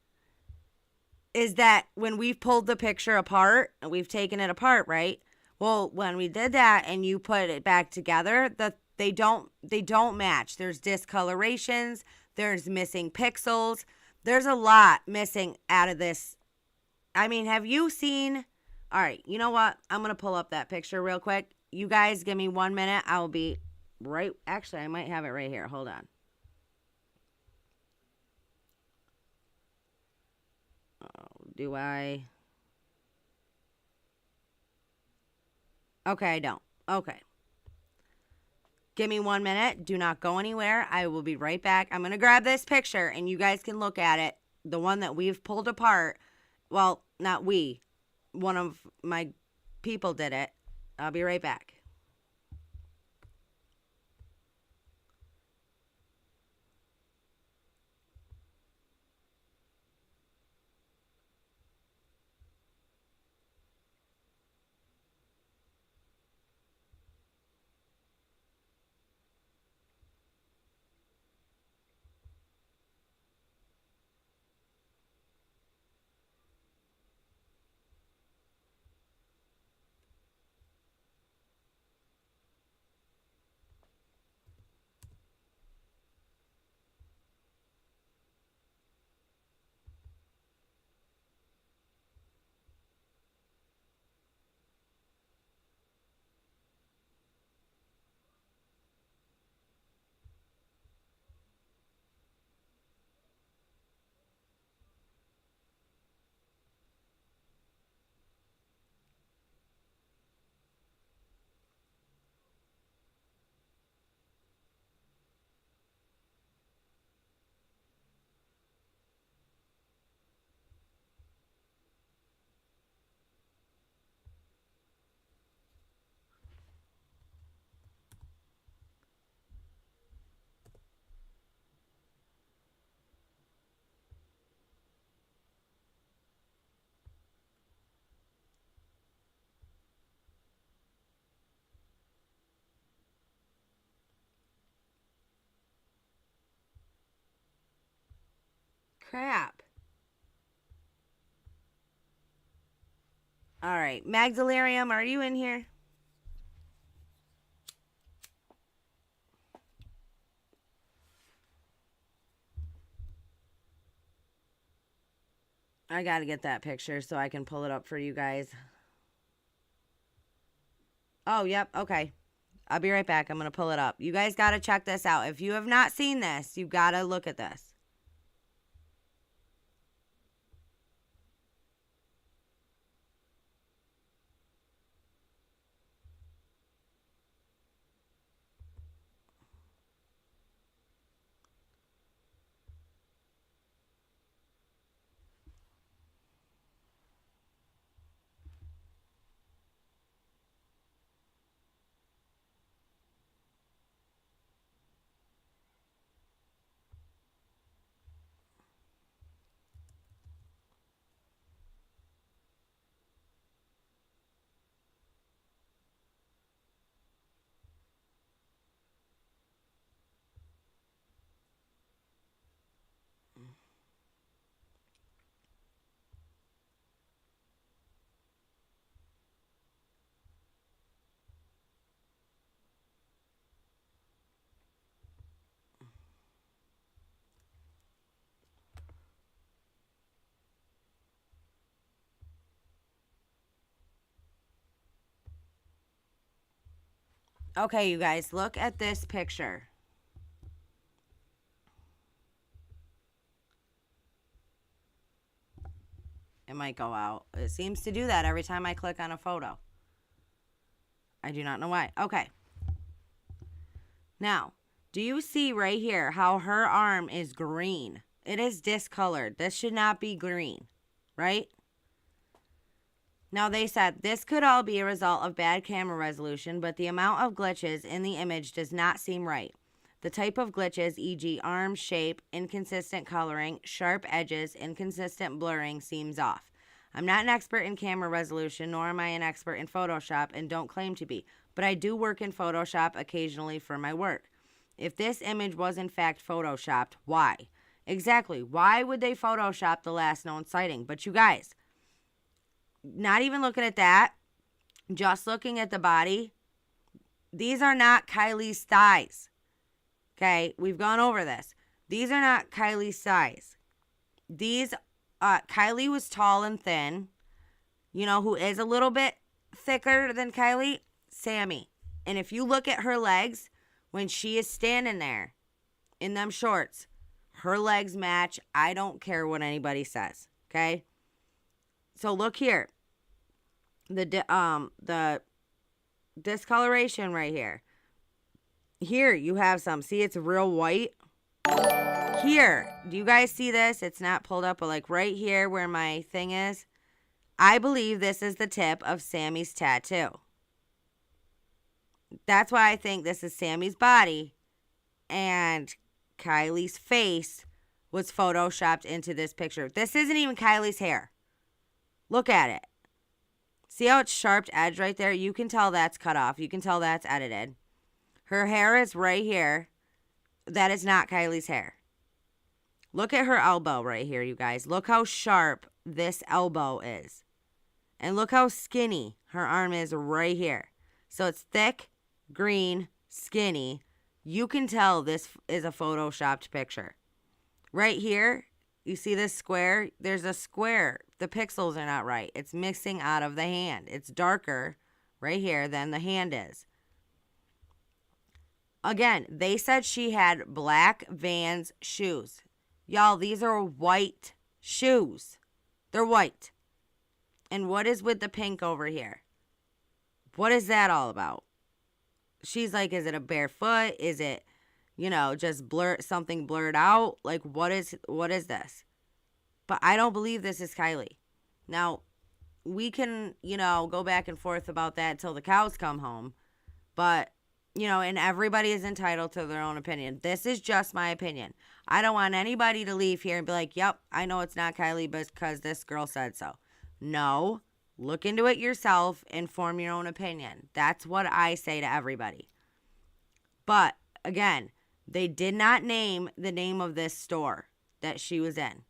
that when we've pulled the picture apart and we've taken it apart, right? Well, when we did that and you put it back together, they don't match. There's discolorations, there's missing pixels. There's a lot missing out of this. I mean, have you seen... All right, you know what? I'm going to pull up that picture real quick. You guys give me 1 minute. I will be right... Actually, I might have it right here. Hold on. Do I? Okay, I don't. Okay. Give me 1 minute. Do not go anywhere. I will be right back. I'm going to grab this picture and you guys can look at it. The one that we've pulled apart. Well, not we. One of my people did it. I'll be right back. Crap. All right. Magdalarium, are you in here? I got to get that picture so I can pull it up for you guys. Oh, yep. Okay. I'll be right back. I'm going to pull it up. You guys got to check this out. If you have not seen this, you got to look at this. Okay, you guys, look at this picture. It might go out. It seems to do that every time I click on a photo. I do not know why. Okay. Now, do you see right here how her arm is green? It is discolored. This should not be green, right? Now, they said this could all be a result of bad camera resolution, but the amount of glitches in the image does not seem right. The type of glitches, e.g. arm shape, inconsistent coloring, sharp edges, inconsistent blurring, seems off. I'm not an expert in camera resolution, nor am I an expert in Photoshop, and don't claim to be, but I do work in Photoshop occasionally for my work. If this image was in fact Photoshopped, why? Exactly. Why would they Photoshop the last known sighting? But you guys, not even looking at that, just looking at the body, these are not Kiely's thighs. Okay, we've gone over this. These are not Kiely's thighs. These, Kiely was tall and thin. You know who is a little bit thicker than Kiely? Sammy. And if you look at her legs, when she is standing there in them shorts, her legs match. I don't care what anybody says. Okay? So look here. The discoloration right here. Here you have some. See, it's real white. Here, do you guys see this? It's not pulled up, but like right here where my thing is, I believe this is the tip of Sammy's tattoo. That's why I think this is Sammy's body and Kiely's face was photoshopped into this picture. This isn't even Kiely's hair. Look at it. See how it's sharp edge right there? You can tell that's cut off. You can tell that's edited. Her hair is right here. That is not Kiely's hair. Look at her elbow right here, you guys. Look how sharp this elbow is. And look how skinny her arm is right here. So it's thick, green, skinny. You can tell this is a photoshopped picture. Right here, you see this square? There's a square. The pixels are not right. It's mixing out of the hand. It's darker right here than the hand is. Again, they said she had black Vans shoes. Y'all, these are white shoes. They're white. And what is with the pink over here? What is that all about? She's like, is it a barefoot? Is it, just something blurred out? Like, what is this? But I don't believe this is Kiely. Now, we can, go back and forth about that till the cows come home. But, and everybody is entitled to their own opinion. This is just my opinion. I don't want anybody to leave here and be like, yep, I know it's not Kiely because this girl said so. No. Look into it yourself and form your own opinion. That's what I say to everybody. But, again, they did not name the name of this store that she was in.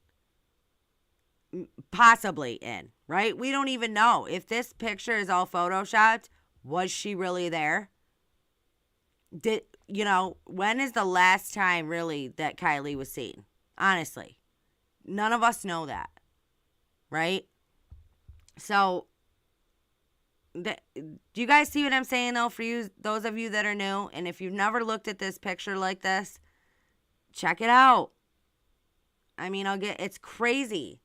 Possibly in, right? We don't even know. If this picture is all photoshopped, was she really there? When is the last time really that Kiely was seen? Honestly. None of us know that. Right? So, do you guys see what I'm saying, though, for you, those of you that are new? And if you've never looked at this picture like this, check it out. I mean, it's crazy.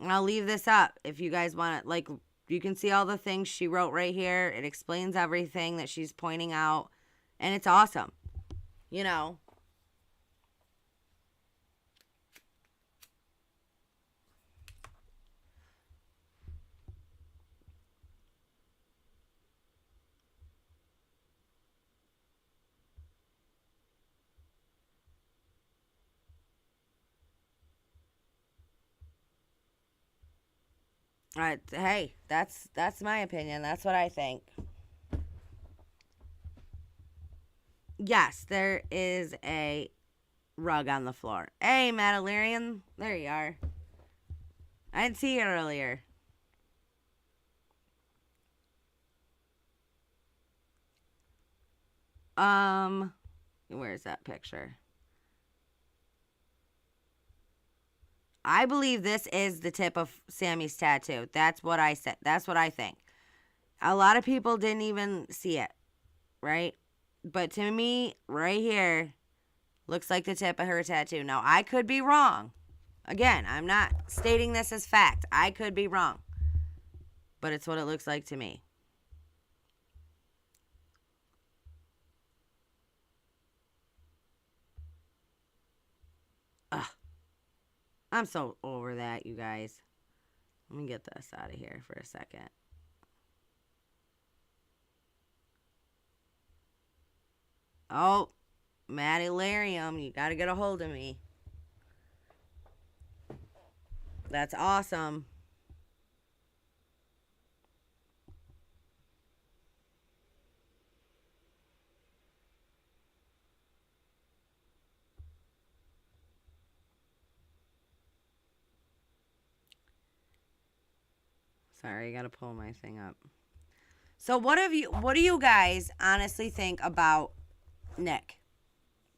And I'll leave this up if you guys want it. Like, you can see all the things she wrote right here. It explains everything that she's pointing out. And it's awesome. Hey, that's my opinion. That's what I think. Yes, there is a rug on the floor. Hey, Madalarian. There you are. I didn't see you earlier. Where's that picture? I believe this is the tip of Sammy's tattoo. That's what I said. That's what I think. A lot of people didn't even see it. right? But to me, right here, looks like the tip of her tattoo. Now, I could be wrong. Again, I'm not stating this as fact. I could be wrong. But it's what it looks like to me. Ugh. I'm so over that, you guys. Let me get this out of here for a second. Oh, Maddie Larium, you gotta get a hold of me. That's awesome. Sorry, I gotta pull my thing up. So what do you guys honestly think about Nick?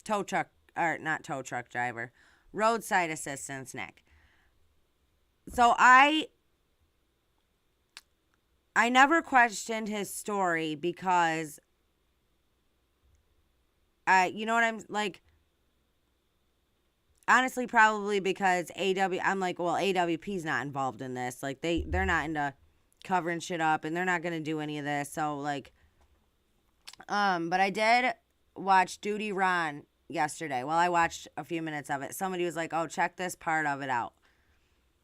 Tow truck, or not tow truck driver, roadside assistance Nick. So I never questioned his story because you know what I'm like, honestly, probably because I'm like, well, AWP's not involved in this. Like, they're not into covering shit up, and they're not going to do any of this. So, like, but I did watch Duty Ron yesterday. Well, I watched a few minutes of it. Somebody was like, oh, check this part of it out.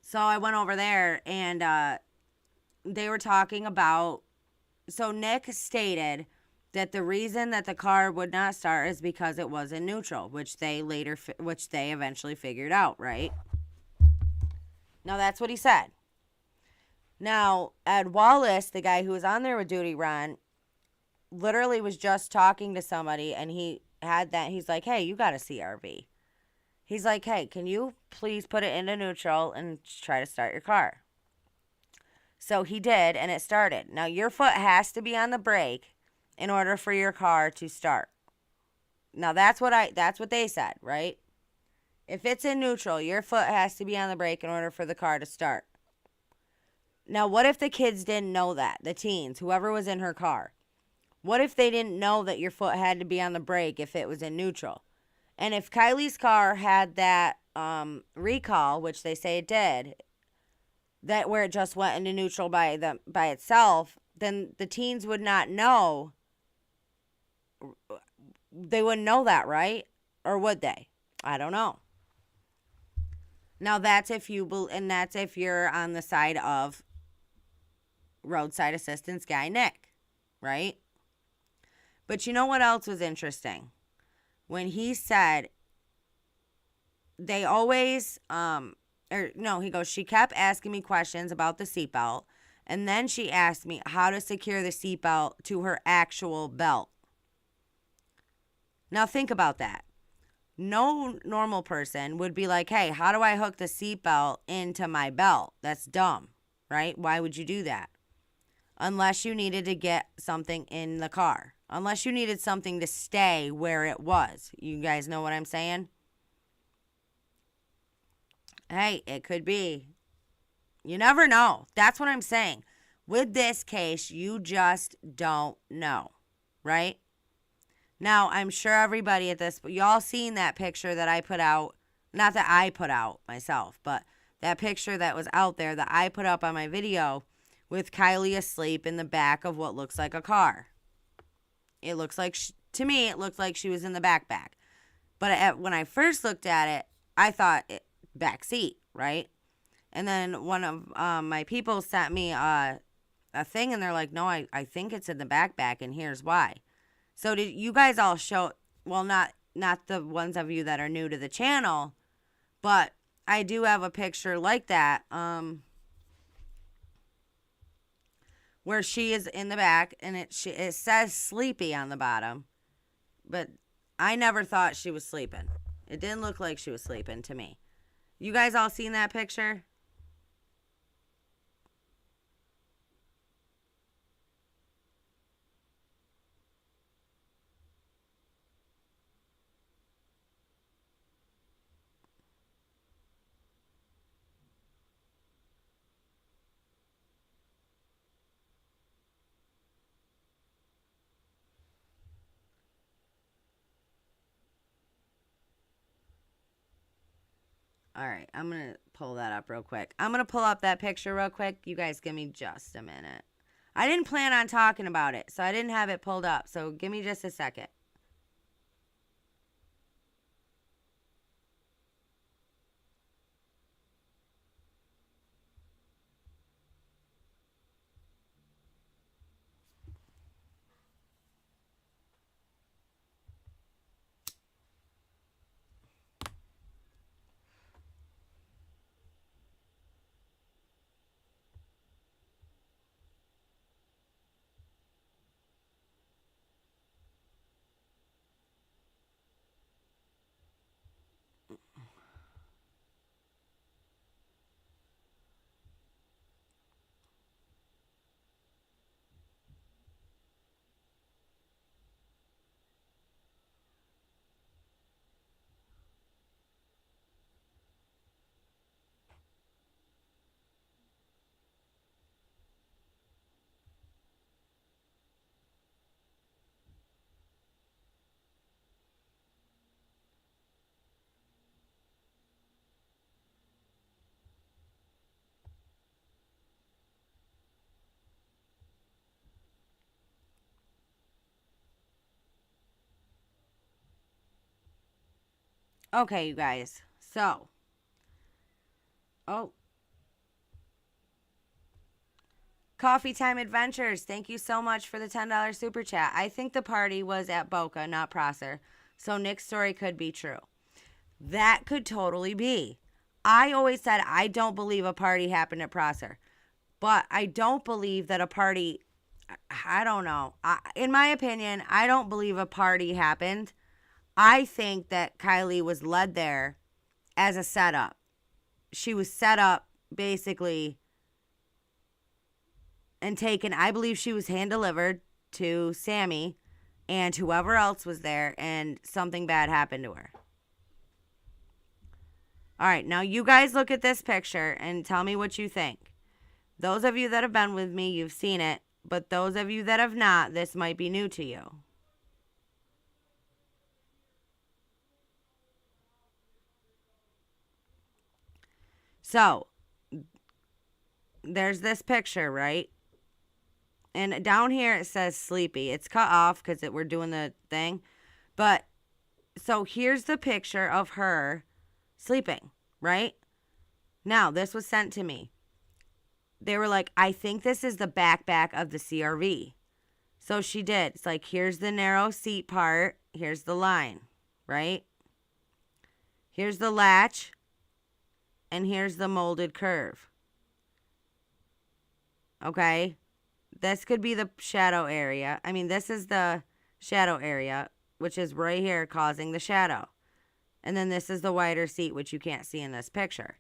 So I went over there, and they were talking about, so Nick stated that the reason that the car would not start is because it was in neutral, which they eventually figured out, right? Now, that's what he said. Now, Ed Wallace, the guy who was on there with Duty Ron, literally was just talking to somebody, and he had that, he's like, hey, you got a CRV. He's like, hey, can you please put it into neutral and try to start your car? So he did, and it started. Now, your foot has to be on the brake in order for your car to start. Now, that's what they said, right? If it's in neutral, your foot has to be on the brake in order for the car to start. Now, what if the kids didn't know that? The teens, whoever was in her car. What if they didn't know that your foot had to be on the brake if it was in neutral? And if Kiely's car had that recall, which they say it did, that where it just went into neutral by itself, then the teens would not know. They wouldn't know that, right? Or would they? I don't know. Now, that's if you're on the side of roadside assistance guy Nick, right? But you know what else was interesting? When he said they always, he goes, she kept asking me questions about the seatbelt, and then she asked me how to secure the seatbelt to her actual belt. Now, think about that. No normal person would be like, hey, how do I hook the seatbelt into my belt? That's dumb, right? Why would you do that? Unless you needed to get something in the car. Unless you needed something to stay where it was. You guys know what I'm saying? Hey, it could be. You never know. That's what I'm saying. With this case, you just don't know, right? Now, I'm sure everybody at this, y'all seen that picture that I put out. Not that I put out myself, but that picture that was out there that I put up on my video with Kiely asleep in the back of what looks like a car. It looks like, to me, it looked like she was in the backpack. But when I first looked at it, I thought back seat, right? And then one of my people sent me a thing, and they're like, no, I think it's in the backpack, and here's why. So did you guys all show, well, not the ones of you that are new to the channel, but I do have a picture like that, where she is in the back, and it says sleepy on the bottom, but I never thought she was sleeping. It didn't look like she was sleeping to me. You guys all seen that picture? All right, I'm going to pull that up real quick. I'm going to pull up that picture real quick. You guys give me just a minute. I didn't plan on talking about it, so I didn't have it pulled up. So give me just a second. Okay, you guys. So, Coffee Time Adventures, thank you so much for the $10 super chat. I think the party was at Boca, not Prosser. So Nick's story could be true. That could totally be. I always said I don't believe a party happened at Prosser. But I don't believe that a party, I don't know. In my opinion, I don't believe a party happened. I think that Kiely was led there as a setup. She was set up basically and taken. I believe she was hand delivered to Sammy and whoever else was there, and something bad happened to her. All right, now you guys look at this picture and tell me what you think. Those of you that have been with me, you've seen it, but those of you that have not, this might be new to you. So, there's this picture, right? And down here it says sleepy. It's cut off because we're doing the thing. But, so here's the picture of her sleeping, right? Now, this was sent to me. They were like, I think this is the backpack of the CRV. So she did. It's like, here's the narrow seat part. Here's the line, right? Here's the latch. And here's the molded curve. Okay? This could be the shadow area. I mean, this is the shadow area, which is right here causing the shadow. And then this is the wider seat, which you can't see in this picture.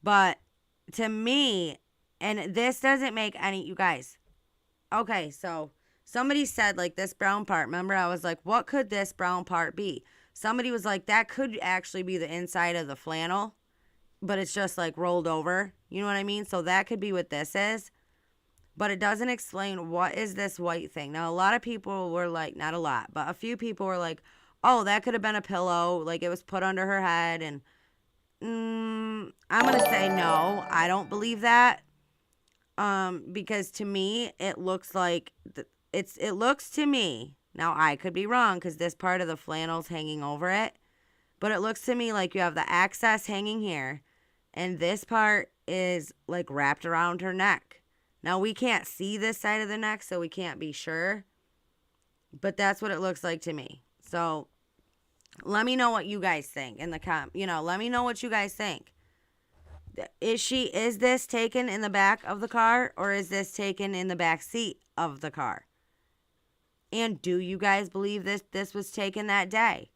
But to me, and this doesn't make any, you guys. Okay, so somebody said like this brown part. Remember, I was like, what could this brown part be? Somebody was like, that could actually be the inside of the flannel, but it's just like rolled over. You know what I mean? So that could be what this is. But it doesn't explain what is this white thing. Now, a lot of people were like, not a lot, but a few people were like, oh, that could have been a pillow. Like it was put under her head. And I'm going to say no. I don't believe that. Because to me, it looks like, it looks to me, now I could be wrong because this part of the flannel's hanging over it. But it looks to me like you have the access hanging here. And this part is like wrapped around her neck. Now, we can't see this side of the neck, so we can't be sure. But that's what it looks like to me. So, let me know what you guys think in the let me know what you guys think. Is this taken in the back of the car, or is this taken in the back seat of the car? And do you guys believe this was taken that day?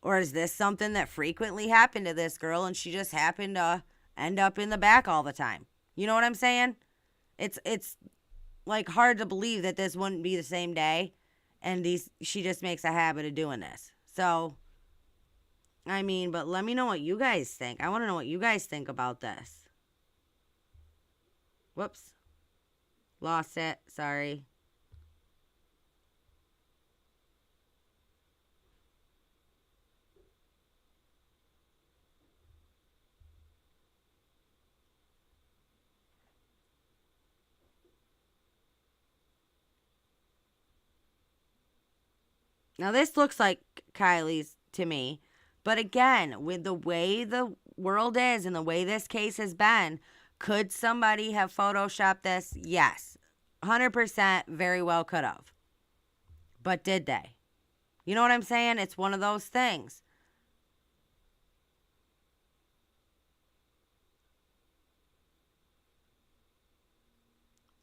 Or is this something that frequently happened to this girl and she just happened to end up in the back all the time? You know what I'm saying? It's like hard to believe that this wouldn't be the same day and she just makes a habit of doing this. So, I mean, but let me know what you guys think. I want to know what you guys think about this. Whoops. Lost it. Sorry. Now, this looks like Kiely's to me. But again, with the way the world is and the way this case has been, could somebody have photoshopped this? Yes. 100% very well could have. But did they? You know what I'm saying? It's one of those things.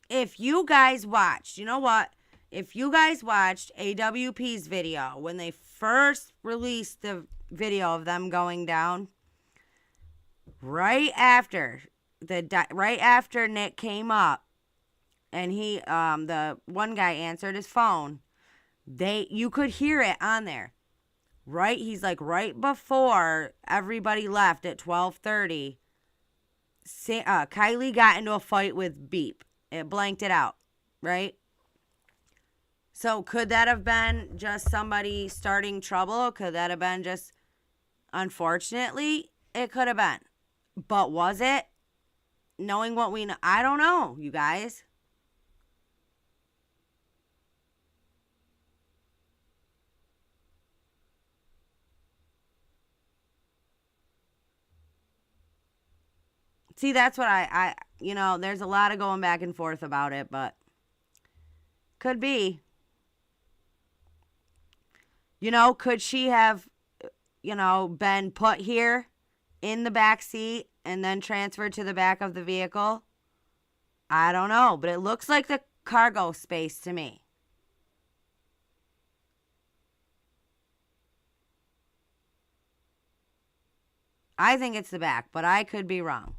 If you guys watched, you know what? If you guys watched AWP's video when they first released the video of them going down, right after Nick came up and he the one guy answered his phone, you could hear it on there. Right? He's like right before everybody left at 12:30, Kiely got into a fight with Beep. It blanked it out, right? So could that have been just somebody starting trouble? Could that have been just, unfortunately, it could have been. But was it? Knowing what we know, I don't know, you guys. See, that's what I there's a lot of going back and forth about it, but could be. Could she have, been put here in the back seat and then transferred to the back of the vehicle? I don't know, but it looks like the cargo space to me. I think it's the back, but I could be wrong.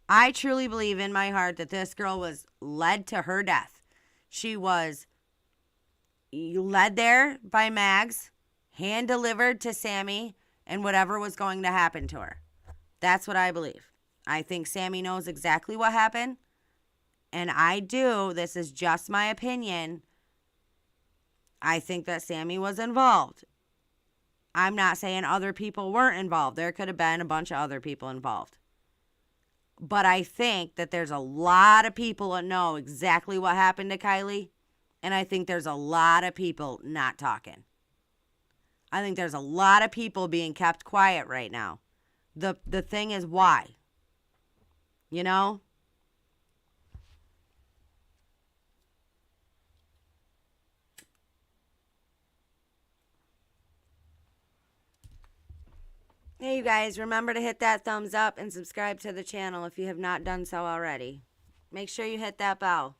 I truly believe in my heart that this girl was led to her death. She was led there by Mags, hand delivered to Sammy, and whatever was going to happen to her. That's what I believe. I think Sammy knows exactly what happened. And this is just my opinion, I think that Sammy was involved. I'm not saying other people weren't involved. There could have been a bunch of other people involved. But I think that there's a lot of people that know exactly what happened to Kiely. And I think there's a lot of people not talking. I think there's a lot of people being kept quiet right now. The thing is why? Hey, you guys, remember to hit that thumbs up and subscribe to the channel if you have not done so already. Make sure you hit that bell.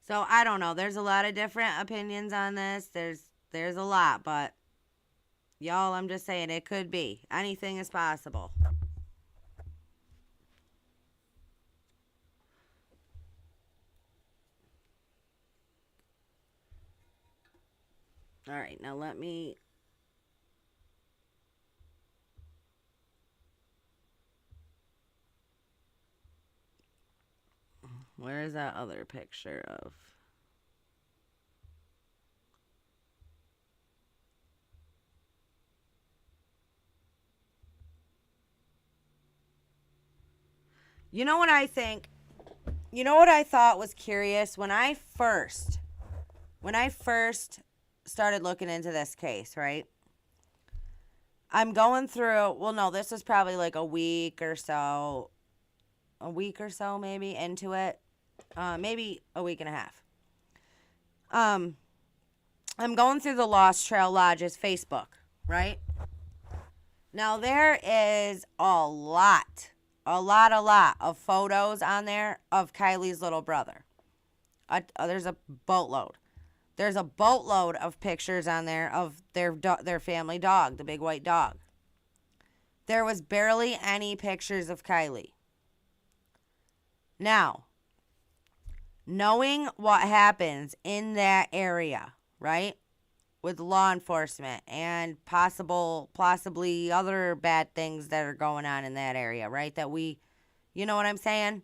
So, I don't know. There's a lot of different opinions on this. There's a lot, but y'all, I'm just saying it could be. Anything is possible. All right, now let me... Where is that other picture of? You know what I think? You know what I thought was curious? When I first started looking into this case, right? I'm going through, well, no, this was probably like a week or so maybe into it. Maybe a week and a half. I'm going through the Lost Trail Lodge's Facebook, right? Now, there is a lot of photos on there of Kiely's little brother. There's a boatload. There's a boatload of pictures on there of their family dog, the big white dog. There was barely any pictures of Kiely. Now, knowing what happens in that area, right, with law enforcement and possibly other bad things that are going on in that area, right, that you know what I'm saying,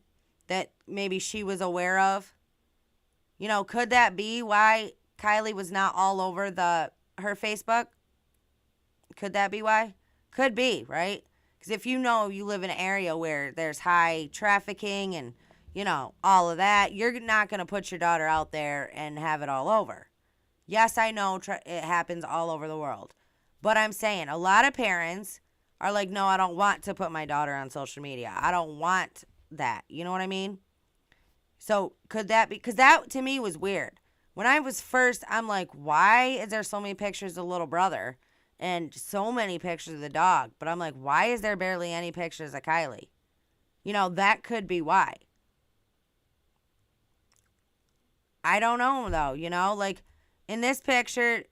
that maybe she was aware of, could that be why Kiely was not all over her Facebook? Could that be why? Could be, right? Because if you know you live in an area where there's high trafficking and, you know, all of that, you're not going to put your daughter out there and have it all over. Yes, I know it happens all over the world. But I'm saying a lot of parents are like, no, I don't want to put my daughter on social media. I don't want that. You know what I mean? So could that be? Because that to me was weird. When I was first, I'm like, why is there so many pictures of little brother and so many pictures of the dog? But I'm like, why is there barely any pictures of Kiely? You know, that could be why. I don't know, though. You know, like in this picture,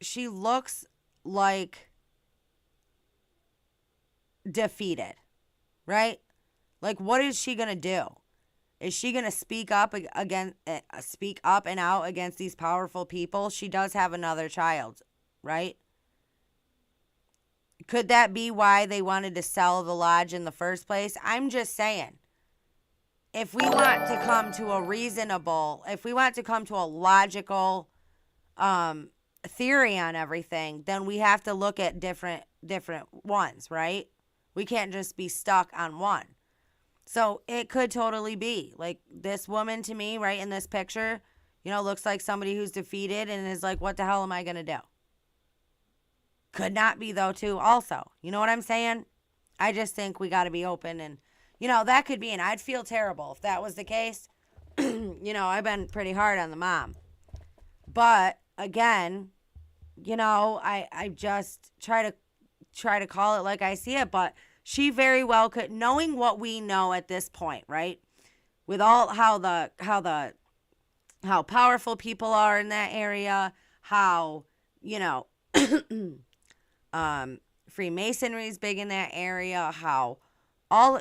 she looks like defeated, right? Like, what is she going to do? Is she going to speak up and out against these powerful people? She does have another child, right? Could that be why they wanted to sell the lodge in the first place? I'm just saying. If we want to come to a logical theory on everything, then we have to look at different ones, right? We can't just be stuck on one. So it could totally be like this woman to me right in this picture, you know, looks like somebody who's defeated and is like, what the hell am I going to do? Could not be though too also. You know what I'm saying? I just think we got to be open and, you know, that could be, and I'd feel terrible if that was the case. You know, I've been pretty hard on the mom. But again, you know, I just try to call it like I see it, but she very well could, knowing what we know at this point, right? With all how powerful people are in that area, how, you know, Freemasonry is big in that area, how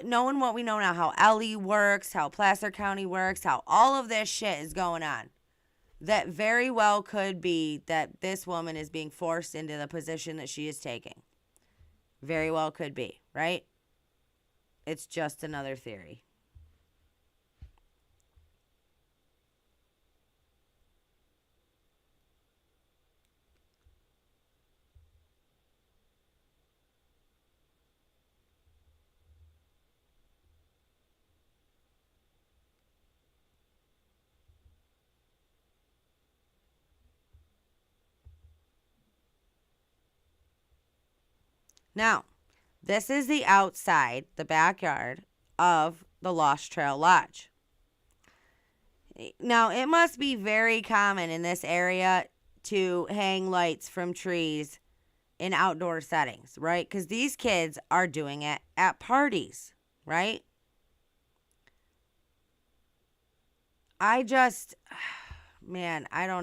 knowing what we know now, how LE works, how Placer County works, how all of this shit is going on. That very well could be that this woman is being forced into the position that she is taking. Very well could be, right? It's just another theory. Now, this is the outside, the backyard of the Lost Trail Lodge. Now, it must be very common in this area to hang lights from trees in outdoor settings, right? Because these kids are doing it at parties, right? I don't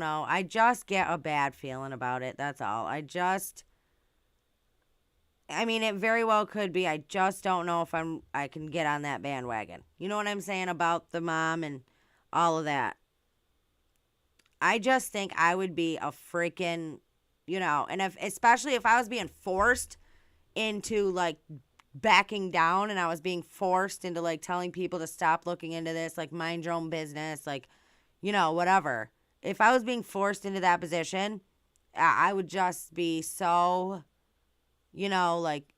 know. I just get a bad feeling about it. That's all. I mean, it very well could be. I just don't know if I can get on that bandwagon. You know what I'm saying about the mom and all of that. I just think I would be a freaking, you know, and especially if I was being forced into like backing down and I was being forced into like telling people to stop looking into this, like mind your own business, like, you know, whatever. If I was being forced into that position, I would just be so, you know, like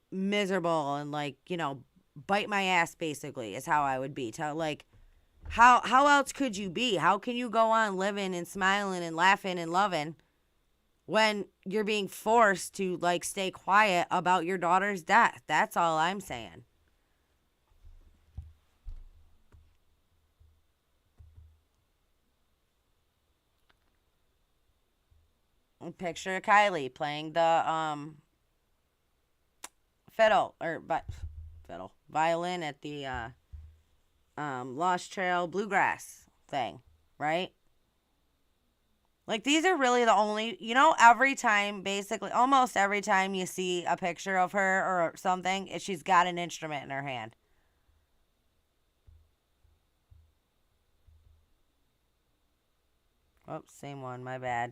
miserable and like, you know, bite my ass basically is how I would be. Like, how else could you be? How can you go on living and smiling and laughing and loving when you're being forced to like stay quiet about your daughter's death? That's all I'm saying. Picture of Kiely playing the violin at the Lost Trail Bluegrass thing, right? Like, these are really the only, you know, almost every time you see a picture of her or something, she's got an instrument in her hand. Oops, same one, my bad.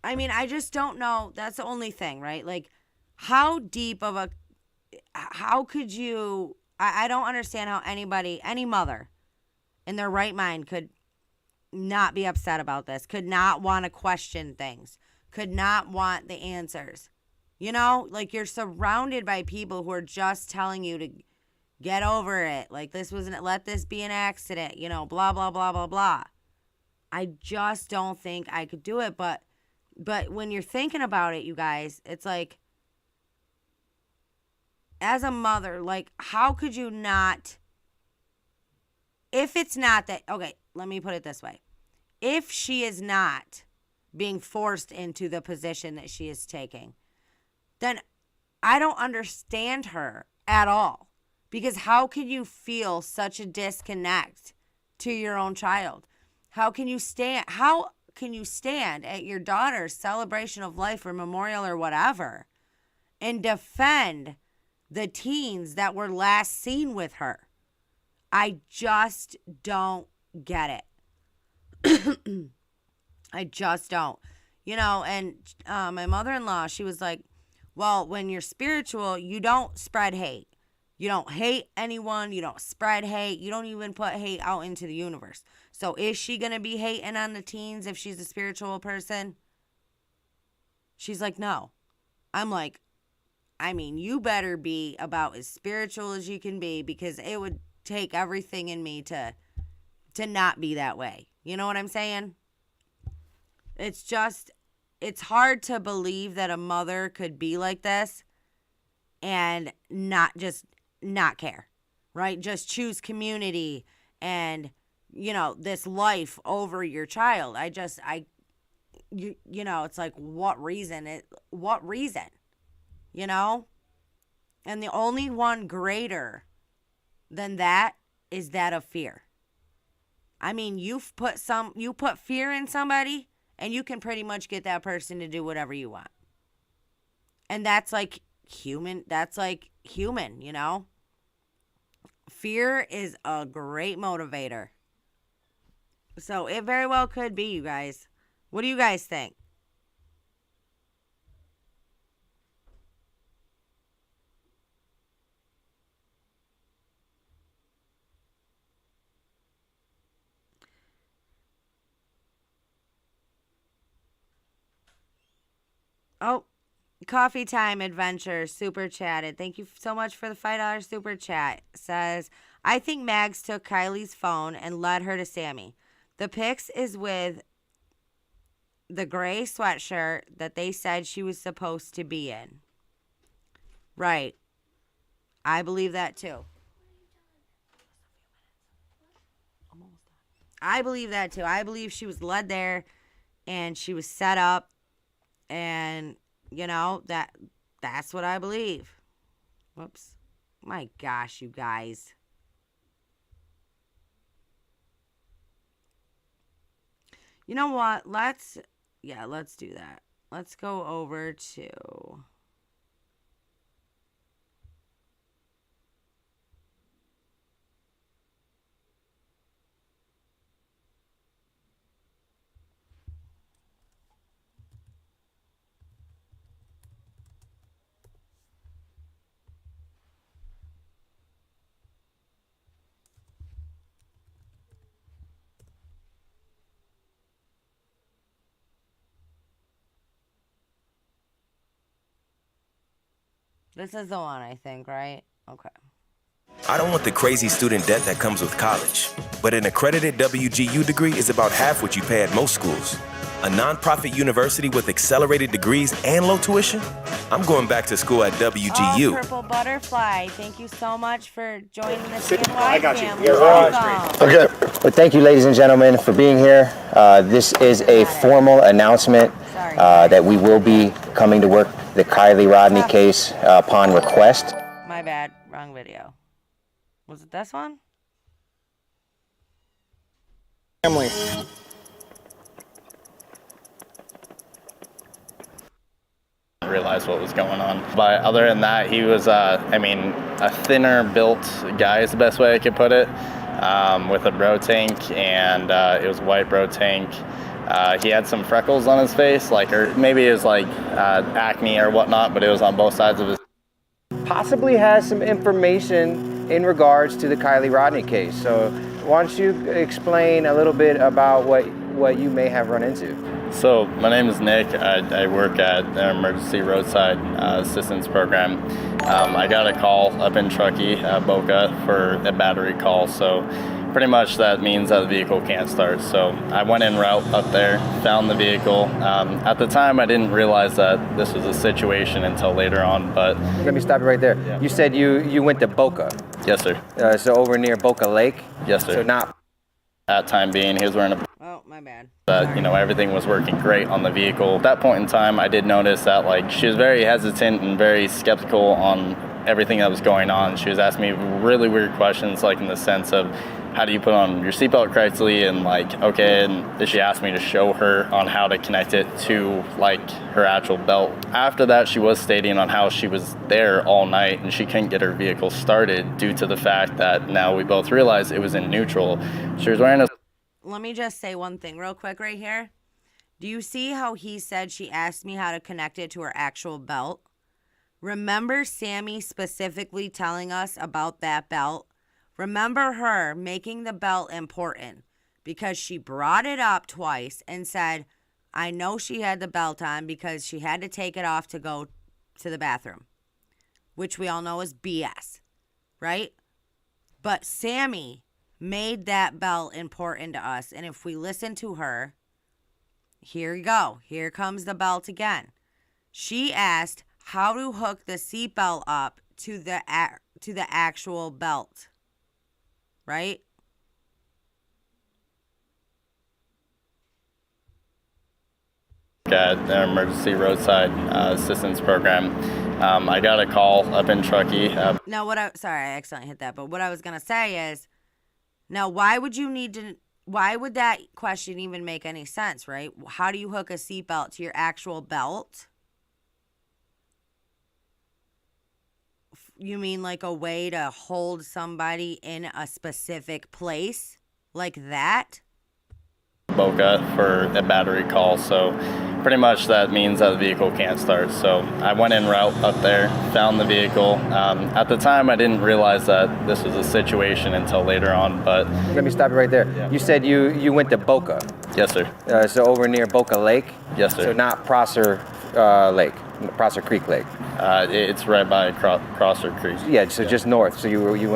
I mean, I just don't know. That's the only thing, right? Like, how could you, I don't understand how any mother in their right mind could not be upset about this, could not want to question things, could not want the answers. You know, like you're surrounded by people who are just telling you to get over it. Like this wasn't, let this be an accident, you know, blah, blah, blah, blah, blah. I just don't think I could do it. But when you're thinking about it, you guys, it's like, as a mother, like, how could you not, if it's not that, okay, let me put it this way. If she is not being forced into the position that she is taking, then I don't understand her at all. Because how can you feel such a disconnect to your own child? How can you stand at your daughter's celebration of life or memorial or whatever and defend the teens that were last seen with her? I just don't get it. I just don't. You know, and my mother-in-law, she was like, well, when you're spiritual, you don't spread hate. You don't hate anyone. You don't spread hate. You don't even put hate out into the universe. So is she going to be hating on the teens if she's a spiritual person? She's like, no. I'm like, I mean, you better be about as spiritual as you can be, because it would take everything in me to not be that way. You know what I'm saying? It's just, it's hard to believe that a mother could be like this and not care, right? Just choose community and, you know, this life over your child. You know, it's like, what reason? You know? And the only one greater than that is that of fear. I mean, you put fear in somebody and you can pretty much get that person to do whatever you want. And that's like human, you know? Fear is a great motivator. So it very well could be, you guys. What do you guys think? Oh, Coffee Time Adventure super chatted. Thank you so much for the $5 super chat. Says, I think Mags took Kiely's phone and led her to Sammy. The pics is with the gray sweatshirt that they said she was supposed to be in. Right. I believe that too. I believe that too. I believe she was led there and she was set up, and you know, that's what I believe. Whoops. My gosh, you guys. You know what? Let's do that. Let's go over to this is the one, I think, right? Okay. I don't want the crazy student debt that comes with college, but an accredited WGU degree is about half what you pay at most schools. A nonprofit university with accelerated degrees and low tuition? I'm going back to school at WGU. Oh, Purple Butterfly, thank you so much for joining the CNY I got you. family. You're Welcome. Okay. Well, thank you, ladies and gentlemen, for being here. This is a formal announcement that we will be coming to work the Kiely Rodni case upon request. My bad, wrong video. Was it this one? Family. Realize what was going on. But other than that, he was, a thinner built guy is the best way I could put it, with a bro tank, and it was white bro tank. He had some freckles on his face, or maybe it was acne or whatnot, but it was on both sides of his. Possibly has some information in regards to the Kiely Rodni case. So why don't you explain a little bit about what you may have run into? So my name is Nick. I work at an emergency roadside assistance program. I got a call up in Truckee, Boca, for a battery call. So pretty much that means that the vehicle can't start. So I went en route up there, found the vehicle. At the time, I didn't realize that this was a situation until later on. But Let me stop you right there. Yeah. You said you went to Boca. yes, sir. So over near Boca Lake? Yes, sir. So not... At time being, he was wearing a Oh, my bad. that, you know, everything was working great on the vehicle. At that point in time, I did notice that, like, she was very hesitant and very skeptical on everything that was going on. She was asking me really weird questions, like in the sense of, how do you put on your seatbelt correctly? And like, okay, and she asked me to show her on how to connect it to like her actual belt. After that, she was stating on how she was there all night and she couldn't get her vehicle started due to the fact that now we both realized it was in neutral. She was wearing a... Let me just say one thing real quick right here. Do you see how he said she asked me how to connect it to her actual belt? Remember Sammy specifically telling us about that belt? Remember her making the belt important because she brought it up twice and said, I know she had the belt on because she had to take it off to go to the bathroom, which we all know is BS, right? But Sammy made that belt important to us. And if we listen to her, here you go. Here comes the belt again. She asked how to hook the seatbelt up to the actual belt. Right? At an emergency roadside assistance program. I got a call up in Truckee. Now, sorry, I accidentally hit that. But what I was going to say is, now, why would that question even make any sense, right? How do you hook a seatbelt to your actual belt? You mean like a way to hold somebody in a specific place like that? Boca for a battery call, so pretty much that means that the vehicle can't start. So I went en route up there, found the vehicle. At the time, I didn't realize that this was a situation until later on. But Let me stop you right there. Yeah. You said you went to Boca. yes, sir. So over near Boca Lake? Yes, sir. So not Prosser Lake, Prosser Creek Lake. It's right by Crosser Creek. Yeah, so just north. So you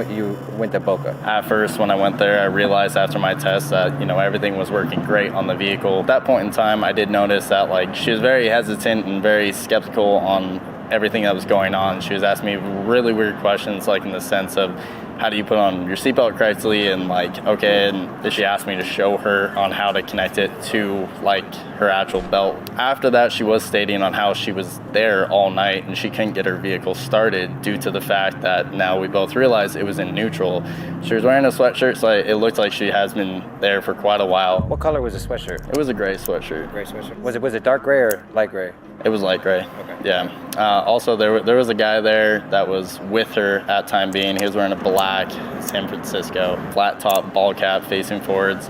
went to Boca. At first, when I went there, I realized after my test that, you know, everything was working great on the vehicle. At that point in time, I did notice that, like, she was very hesitant and very skeptical on everything that was going on. She was asking me really weird questions, like in the sense of, how do you put on your seatbelt correctly? And like, okay, and she asked me to show her on how to connect it to like her actual belt. After that, she was stating on how she was there all night and she couldn't get her vehicle started due to the fact that now we both realized it was in neutral. She was wearing a sweatshirt, so it looked like she has been there for quite a while. What color was the sweatshirt? It was a gray sweatshirt. Gray sweatshirt. Was it dark gray or light gray? It was light gray. Okay. Yeah. Also, there was a guy there that was with her at time being. He was wearing a black San Francisco flat top ball cap facing forwards,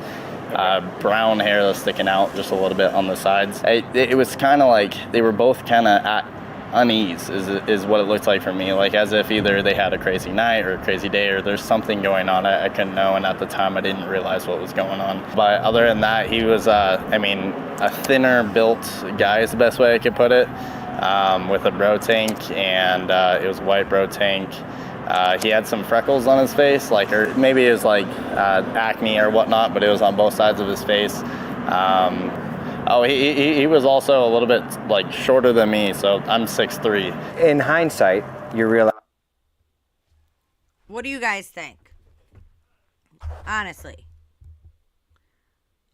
brown hair that's sticking out just a little bit on the sides. It was kind of like they were both kind of at unease is what it looked like for me, like as if either they had a crazy night or a crazy day or there's something going on I couldn't know, and at the time I didn't realize what was going on. But other than that, he was a thinner built guy is the best way I could put it, with a bro tank, and it was a white bro tank. He had some freckles on his face, or maybe it was acne or whatnot, but it was on both sides of his face. He was also a little bit shorter than me, so I'm 6'3". In hindsight, you realize... What do you guys think? Honestly.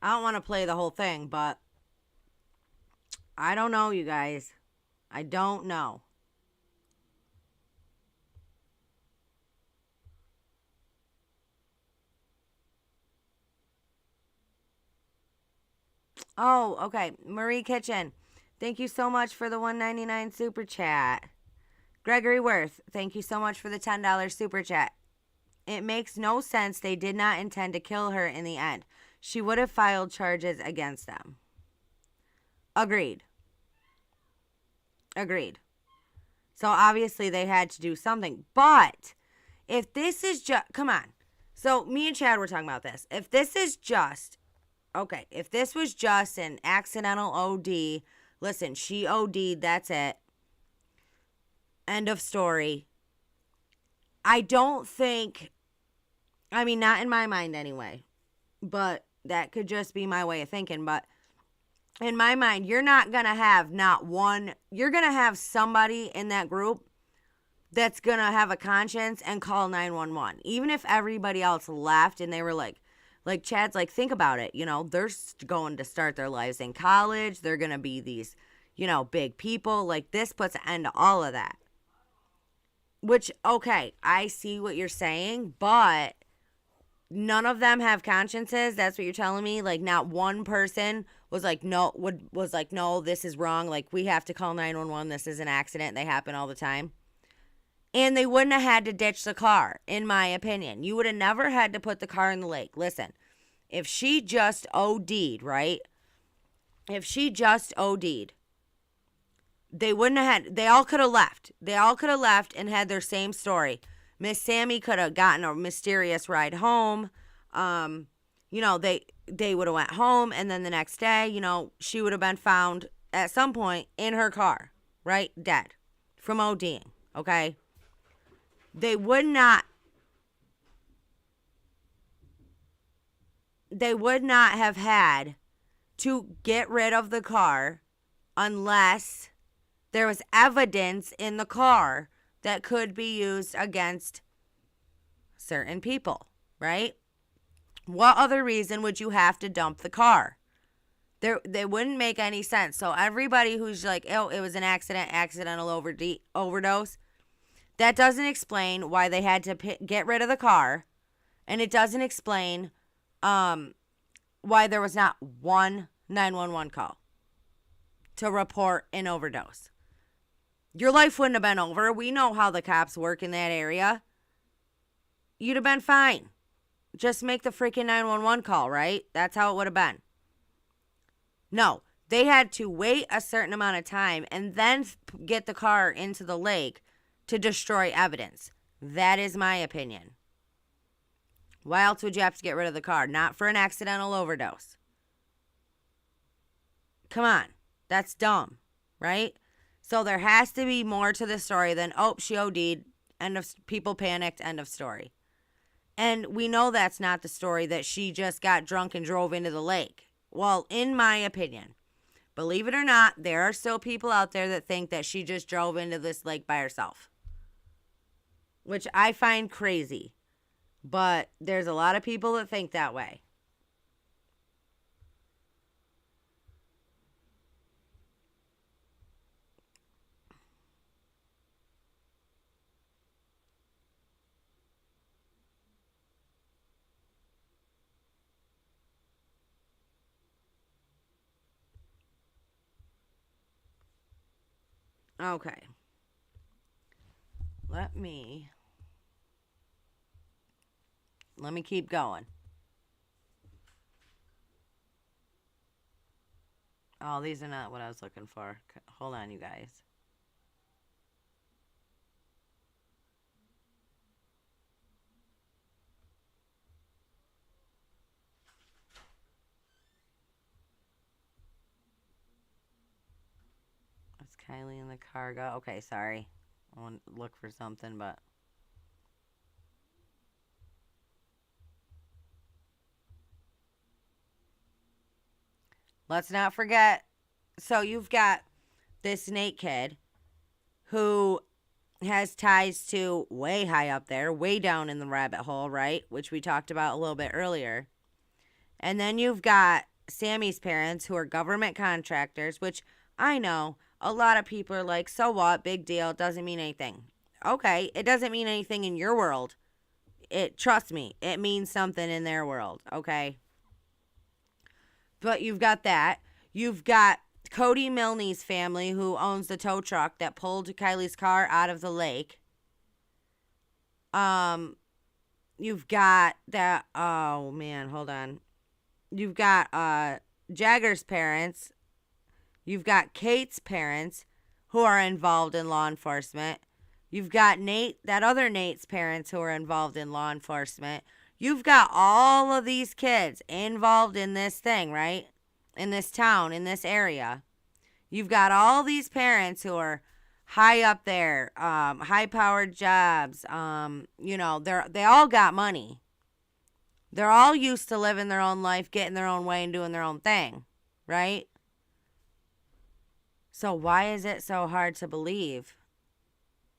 I don't want to play the whole thing, but I don't know, you guys. I don't know. Oh, okay. Marie Kitchen, thank you so much for the $1.99 super chat. Gregory Worth, thank you so much for the $10 super chat. It makes no sense they did not intend to kill her in the end. She would have filed charges against them. Agreed. So obviously they had to do something. But if this is just... Come on. So me and Chad were talking about this. If this is just, okay, if this was just an accidental OD, listen, she OD'd, that's it. End of story. I don't think, I mean, not in my mind anyway, but that could just be my way of thinking. But in my mind, you're not going to have you're going to have somebody in that group that's going to have a conscience and call 911. Even if everybody else left and they were like Chad's like, think about it. They're going to start their lives in college. They're going to be these, big people. Like, this puts an end to all of that. Which, okay, I see what you're saying, but none of them have consciences. That's what you're telling me. Like, not one person was like, no, this is wrong. Like, we have to call 911. This is an accident. They happen all the time. And they wouldn't have had to ditch the car, in my opinion. You would have never had to put the car in the lake. Listen, if she just OD'd, right? If she just OD'd, they wouldn't have had, they all could have left. They all could have left and had their same story. Miss Sammy could have gotten a mysterious ride home. They would have went home, and then the next day, she would have been found at some point in her car, right? Dead from ODing, okay? They would not have had to get rid of the car unless there was evidence in the car that could be used against certain people, right? What other reason would you have to dump the car? They wouldn't make any sense. So everybody who's like, oh, it was an accidental overdose, that doesn't explain why they had to get rid of the car, and it doesn't explain why there was not one 911 call to report an overdose. Your life wouldn't have been over. We know how the cops work in that area. You'd have been fine. Just make the freaking 911 call, right? That's how it would have been. No, they had to wait a certain amount of time and then get the car into the lake to destroy evidence. That is my opinion. Why else would you have to get rid of the car? Not for an accidental overdose. Come on. That's dumb, right? So there has to be more to the story than, oh, she OD'd, people panicked, end of story. And we know that's not the story, that she just got drunk and drove into the lake. Well, in my opinion, believe it or not, there are still people out there that think that she just drove into this lake by herself, which I find crazy. But there's a lot of people that think that way. Okay. Let me keep going. Oh, these are not what I was looking for. Hold on, you guys. It's Kiely in the cargo. Okay, sorry. I want to look for something, but... Let's not forget, so you've got this Nate kid who has ties to way high up there, way down in the rabbit hole, right? Which we talked about a little bit earlier. And then you've got Sammy's parents, who are government contractors, which I know a lot of people are like, so what? Big deal. Doesn't mean anything. Okay, it doesn't mean anything in your world. Trust me, it means something in their world, okay? But you've got that. You've got Cody Milne's family, who owns the tow truck that pulled Kiely's car out of the lake. You've got that. Oh man, hold on. You've got Jagger's parents. You've got Kate's parents, who are involved in law enforcement. You've got Nate, that other Nate's parents, who are involved in law enforcement. You've got all of these kids involved in this thing, right? In this town, in this area. You've got all these parents who are high up there, high-powered jobs. They all got money. They're all used to living their own life, getting their own way, and doing their own thing, right? So why is it so hard to believe?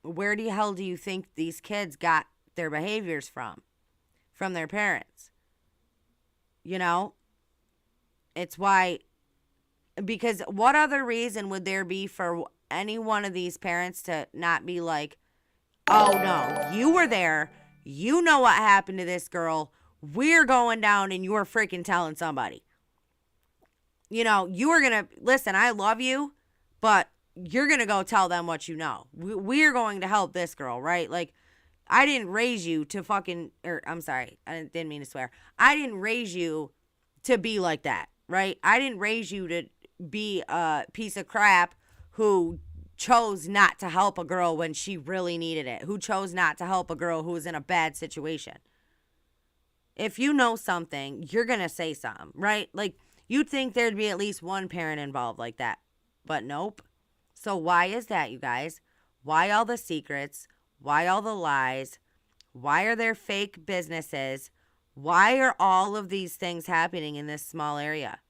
Where the hell do you think these kids got their behaviors from? From their parents? It's why, because what other reason would there be for any one of these parents to not be like, oh no, you were there, you know what happened to this girl, we're going down and you're freaking telling somebody. You are going to, listen, I love you, but you're going to go tell them what you know. We're going to help this girl, right? Like, I didn't raise you to I'm sorry, I didn't mean to swear. I didn't raise you to be like that, right? I didn't raise you to be a piece of crap who chose not to help a girl when she really needed it, who chose not to help a girl who was in a bad situation. If you know something, you're going to say something, right? Like, you'd think there'd be at least one parent involved like that, but nope. So why is that, you guys? Why all the secrets? Why all the lies? Why are there fake businesses? Why are all of these things happening in this small area?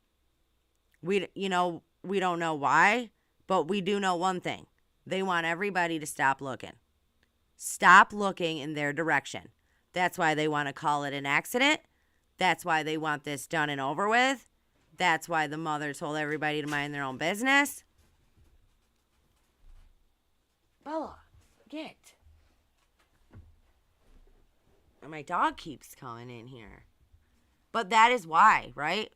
We don't know why, but we do know one thing. They want everybody to stop looking. Stop looking in their direction. That's why they want to call it an accident. That's why they want this done and over with. That's why the mother told everybody to mind their own business. Bella, get. And my dog keeps coming in here. But that is why, right?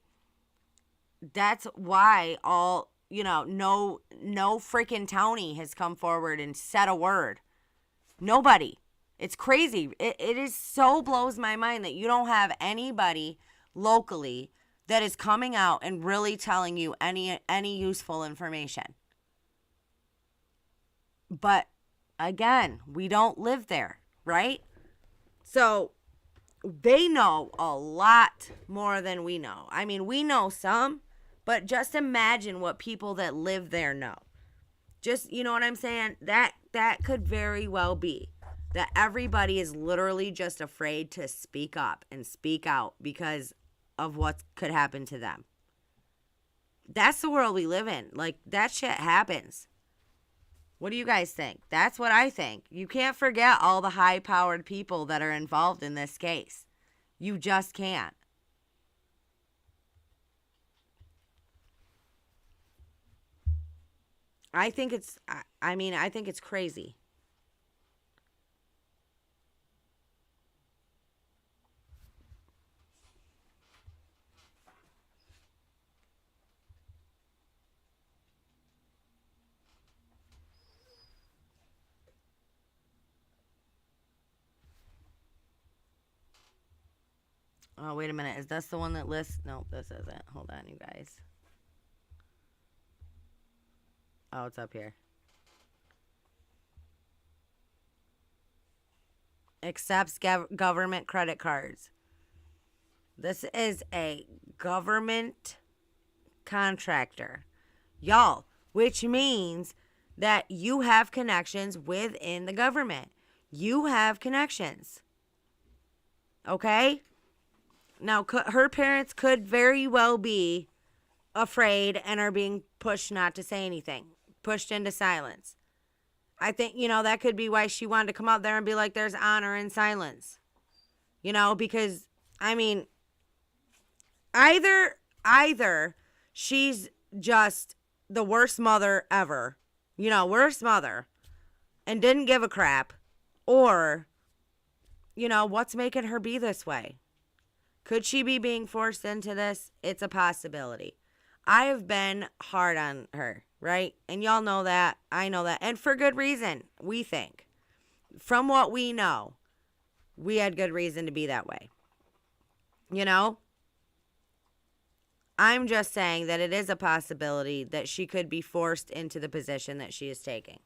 That's why no freaking townie has come forward and said a word. Nobody. It's crazy. It is so blows my mind that you don't have anybody locally that is coming out and really telling you any useful information. But again, we don't live there, right? So they know a lot more than we know. I mean, we know some, but just imagine what people that live there know. Just, you know what I'm saying? That could very well be that everybody is literally just afraid to speak up and speak out because of what could happen to them. That's the world we live in. Like, that shit happens. What do you guys think? That's what I think. You can't forget all the high-powered people that are involved in this case. You just can't. I think it's crazy. Oh, wait a minute. Is this the one that lists? No, this isn't. Hold on, you guys. Oh, it's up here. Accepts government credit cards. This is a government contractor. Y'all, which means that you have connections within the government. You have connections. Okay? Now, her parents could very well be afraid and are being pushed not to say anything, pushed into silence. I think, that could be why she wanted to come out there and be like, there's honor in silence. Because, I mean, either she's just the worst mother ever, worst mother, and didn't give a crap, or, what's making her be this way? Could she be being forced into this? It's a possibility. I have been hard on her, right? And y'all know that. I know that. And for good reason, we think. From what we know, we had good reason to be that way. I'm just saying that it is a possibility that she could be forced into the position that she is taking.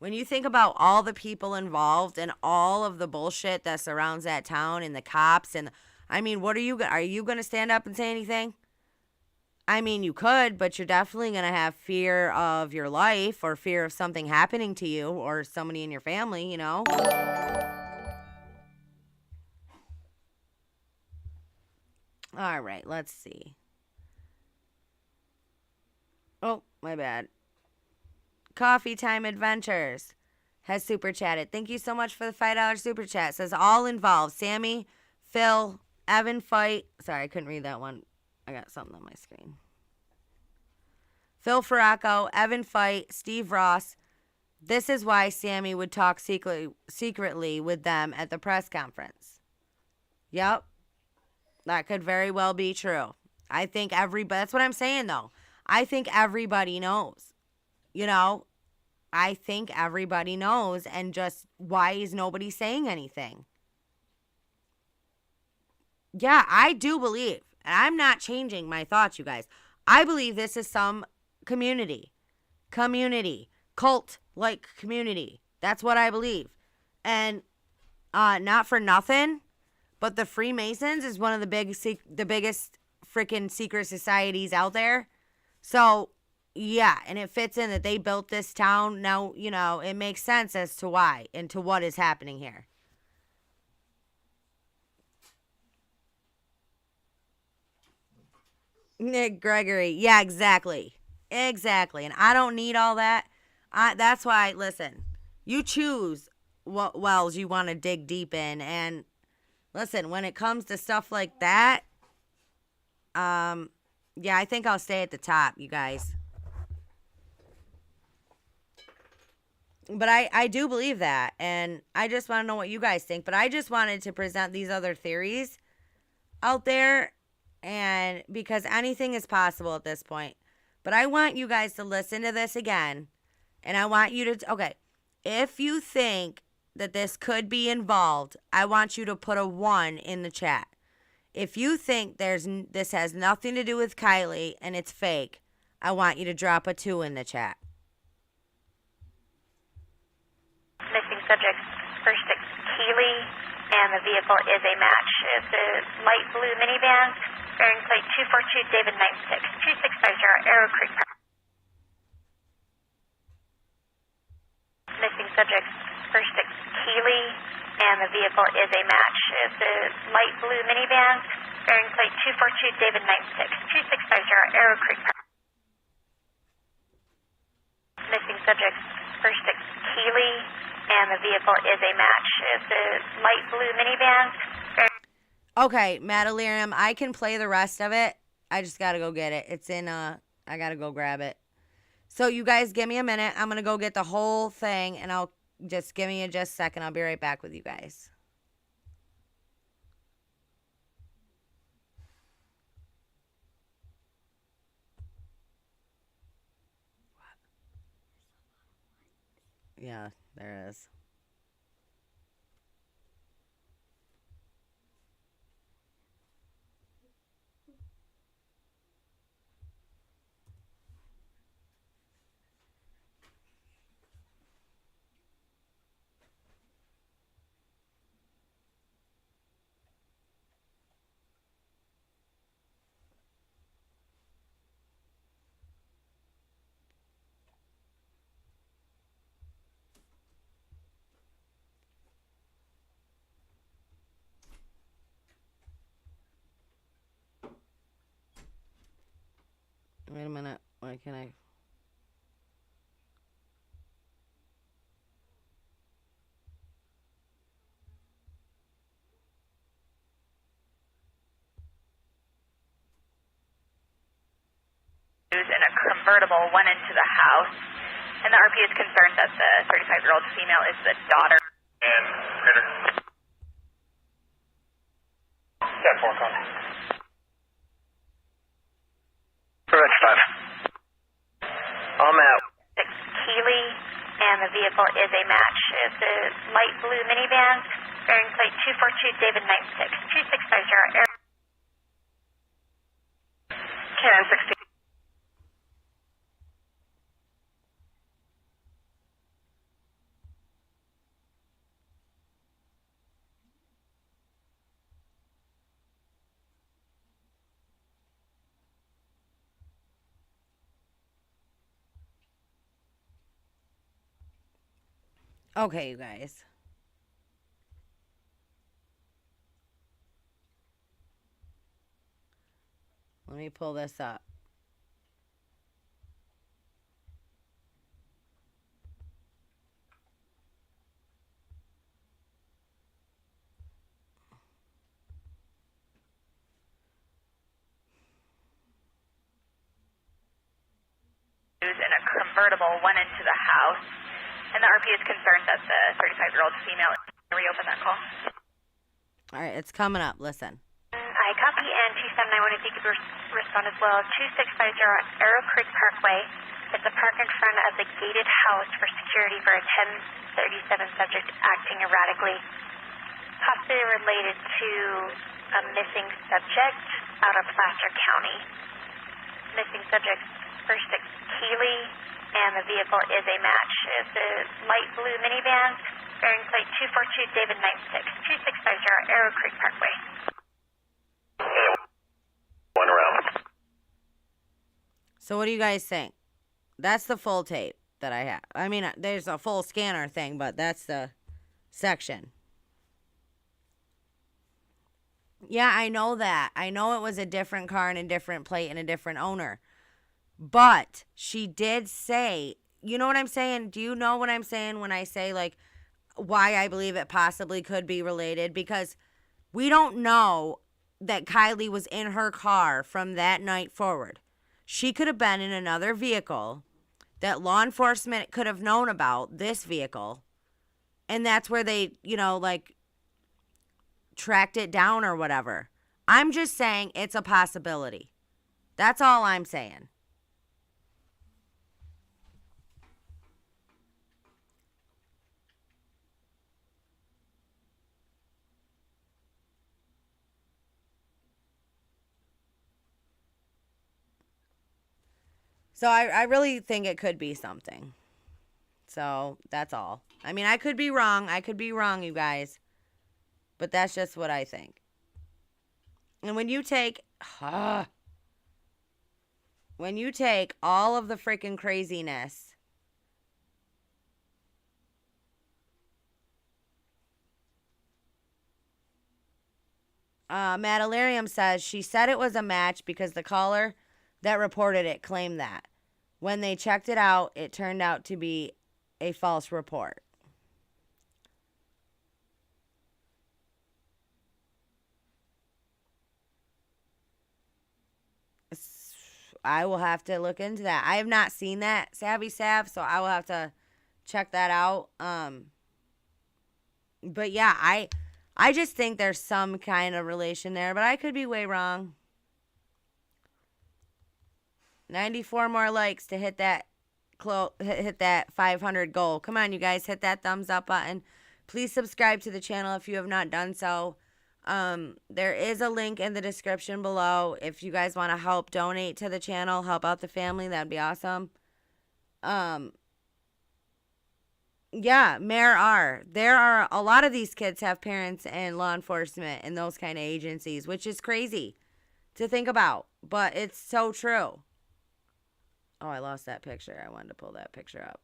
When you think about all the people involved and all of the bullshit that surrounds that town and the cops and, I mean, what are you going to stand up and say anything? I mean, you could, but you're definitely going to have fear of your life or fear of something happening to you or somebody in your family, you know? All right, let's see. Oh, my bad. Coffee Time Adventures has super chatted. Thank you so much for the $5 super chat. Says all involved. Sammy, Phil, Evan Fight. Sorry, I couldn't read that one. I got something on my screen. Phil Faracco, Evan Fight, Steve Ross. This is why Sammy would talk secretly with them at the press conference. Yep. That could very well be true. I think that's what I'm saying, though. I think everybody knows. You know, I think everybody knows, and just why is nobody saying anything? Yeah, I do believe, and I'm not changing my thoughts, you guys. I believe this is some community, cult-like community. That's what I believe. And not for nothing, but the Freemasons is one of the biggest freaking secret societies out there. So, yeah, and it fits in that they built this town. Now, you know, it makes sense as to why and to what is happening here. Nick Gregory. Yeah, exactly. Exactly. And I don't need all that. That's why, listen, you choose what wells you want to dig deep in. And listen, when it comes to stuff like that, yeah, I think I'll stay at the top, you guys. But I do believe that, and I just want to know what you guys think. But I just wanted to present these other theories out there, and because anything is possible at this point. But I want you guys to listen to this again, and I want you to, okay, if you think that this could be involved, I want you to put a 1 in the chat. If you think this has nothing to do with Kiely and it's fake, I want you to drop a 2 in the chat. Missing subject, first to Kiely, and the vehicle is a match. It's a light blue minivan, bearing plate 242 David 96, 2650 Arrow Creek. Missing subject, first to Kiely, and the vehicle is a match. It's a light blue minivan, bearing plate 242 David 96, 2650 Arrow Creek. Missing subject, first to Kiely, and the vehicle is a match. It's a light blue minivan. Okay, Madelirium, I can play the rest of it. I just gotta go get it. It's in, I gotta go grab it. So you guys give me a minute. I'm gonna go get the whole thing, and I'll just give me just a second. I'll be right back with you guys. Yeah, there is. Wait a minute. Why can't I? In a convertible went into the house, and the RP is concerned that the 35-year-old female is the daughter. And critter. Yeah, 4 o'clock. Correct, 5. I'm out. Kiely, and the vehicle is a match. It's a light blue minivan, bearing plate 242 David 96, 2650 Arrow. Karen 16. Okay, you guys. Let me pull this up. In a convertible went into the house, and the RP is concerned that the 35-year-old female reopened that call. All right, it's coming up. Listen. I copy, and 279, if you could respond as well. 2650 Arrow Creek Parkway. It's a park in front of the gated house for security for a 1037 subject acting erratically, possibly related to a missing subject out of Placer County. Missing subject first at Kiely, and the vehicle is a match. It's a light blue minivan, bearing plate 242 David 96, 2650 Arrow Creek Parkway. One around. So what do you guys think? That's the full tape that I have. I mean, there's a full scanner thing, but that's the section. Yeah, I know that. I know it was a different car and a different plate and a different owner. But she did say, you know what I'm saying? Do you know what I'm saying when I say, like, why I believe it possibly could be related? Because we don't know that Kiely was in her car from that night forward. She could have been in another vehicle that law enforcement could have known about, this vehicle, and that's where they, you know, like, tracked it down or whatever. I'm just saying it's a possibility. That's all I'm saying. So I really think it could be something. So that's all. I mean, I could be wrong. I could be wrong, you guys. But that's just what I think. And when you take all of the freaking craziness Madalarium says she said it was a match because the caller that reported it claimed that. When they checked it out, it turned out to be a false report. I will have to look into that. I have not seen that, Savvy Sav, so I will have to check that out. But yeah, I just think there's some kind of relation there, but I could be way wrong. 94 more likes to hit that hit that 500 goal. Come on, you guys, hit that thumbs up button. Please subscribe to the channel if you have not done so. There is a link in the description below if you guys want to help donate to the channel, help out the family. That'd be awesome. Yeah, Mayor R. There are a lot of these kids have parents in law enforcement and those kind of agencies, which is crazy to think about, but it's so true. Oh, I lost that picture. I wanted to pull that picture up.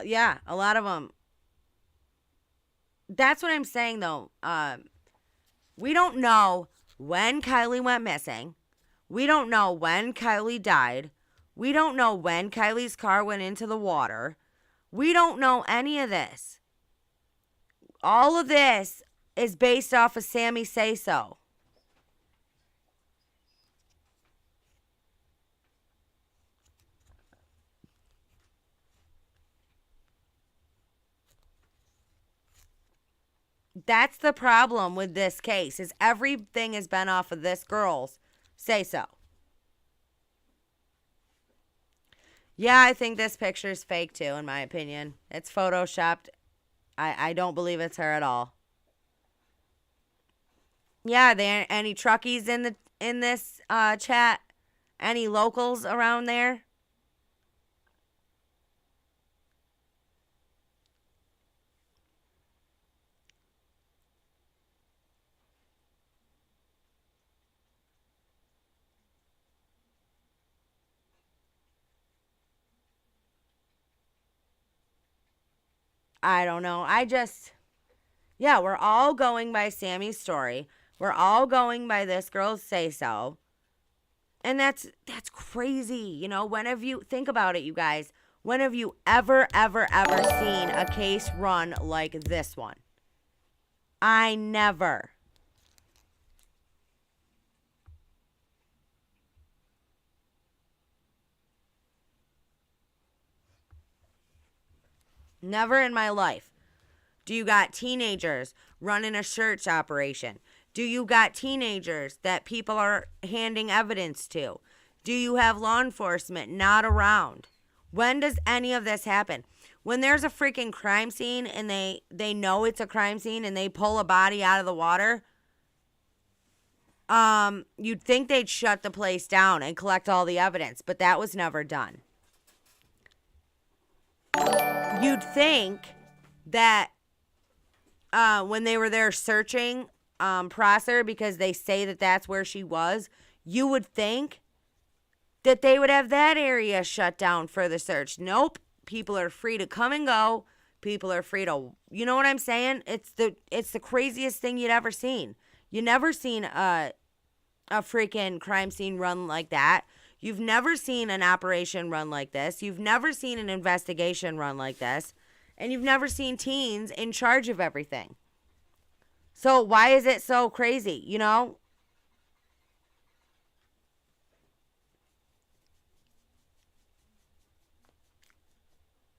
Yeah, a lot of them. That's what I'm saying, though. We don't know when Kiely went missing. We don't know when Kiely died. We don't know when Kiely's car went into the water. We don't know any of this. All of this is based off of Sammy Say So. That's the problem with this case, is everything has been off of this girl's say so. Yeah, I think this picture is fake too, in my opinion. It's photoshopped. I don't believe it's her at all. Yeah, there any truckies in this chat? Any locals around there? I don't know. We're all going by Sammy's story. We're all going by this girl's say-so. And that's crazy. You know, think about it, you guys. When have you ever seen a case run like this one? I never. Never in my life. Do you got teenagers running a search operation? Do you got teenagers that people are handing evidence to? Do you have law enforcement not around? When does any of this happen? When there's a freaking crime scene and they know it's a crime scene and they pull a body out of the water, you'd think they'd shut the place down and collect all the evidence, but that was never done. You'd think that when they were there searching Prosser, because they say that that's where she was, you would think that they would have that area shut down for the search. Nope. People are free to come and go. People are free to, you know what I'm saying? It's the craziest thing you'd ever seen. You never seen a freaking crime scene run like that. You've never seen an operation run like this. You've never seen an investigation run like this. And you've never seen teens in charge of everything. So why is it so crazy, you know?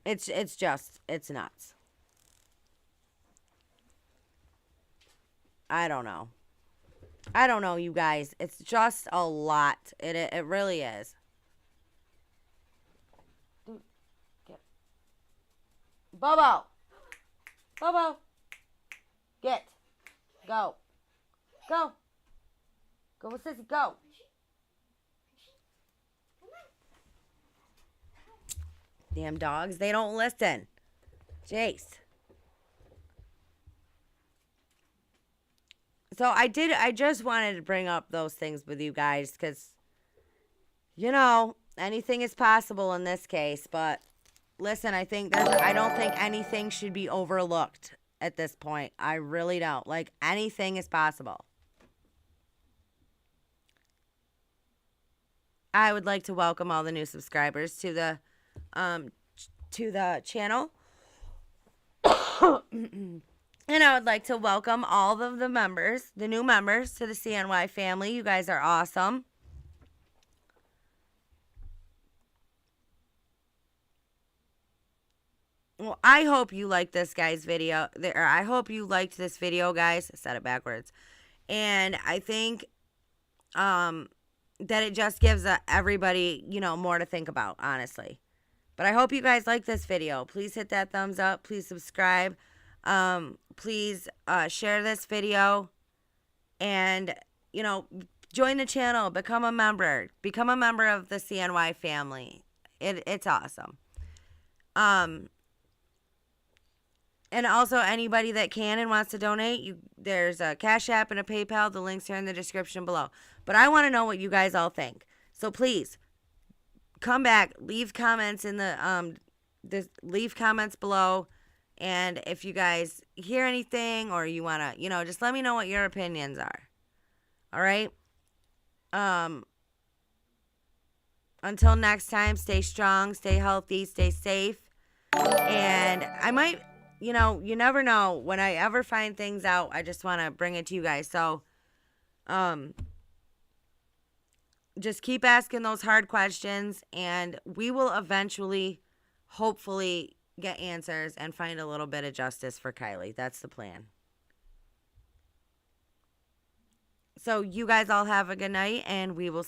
It's nuts. I don't know, you guys. It's just a lot. It really is. Bobo. Get. Go. Go, sissy, go. Damn dogs, they don't listen. Jace. So I just wanted to bring up those things with you guys because, you know, anything is possible in this case. But listen, I don't think anything should be overlooked at this point. I really don't. Like, anything is possible. I would like to welcome all the new subscribers to the channel. And I would like to welcome all of the new members to the CNY family. You guys are awesome. Well, I hope you liked this guy's video. I hope you liked this video, guys. I said it backwards. And I think that it just gives everybody, you know, more to think about, honestly. But I hope you guys like this video. Please hit that thumbs up. Please subscribe. Please share this video. And, you know, join the channel. Become a member. Become a member of the CNY family. It's awesome. And also, anybody that can and wants to donate, there's a Cash App and a PayPal. The links are in the description below. But I want to know what you guys all think. So please, come back. Leave comments in leave comments below. And if you guys hear anything or you want to, you know, just let me know what your opinions are. All right? Until next time, stay strong, stay healthy, stay safe. And I might... You know, you never know. When I ever find things out, I just want to bring it to you guys. So, just keep asking those hard questions, and we will eventually, hopefully, get answers and find a little bit of justice for Kiely. That's the plan. So, you guys all have a good night, and we will see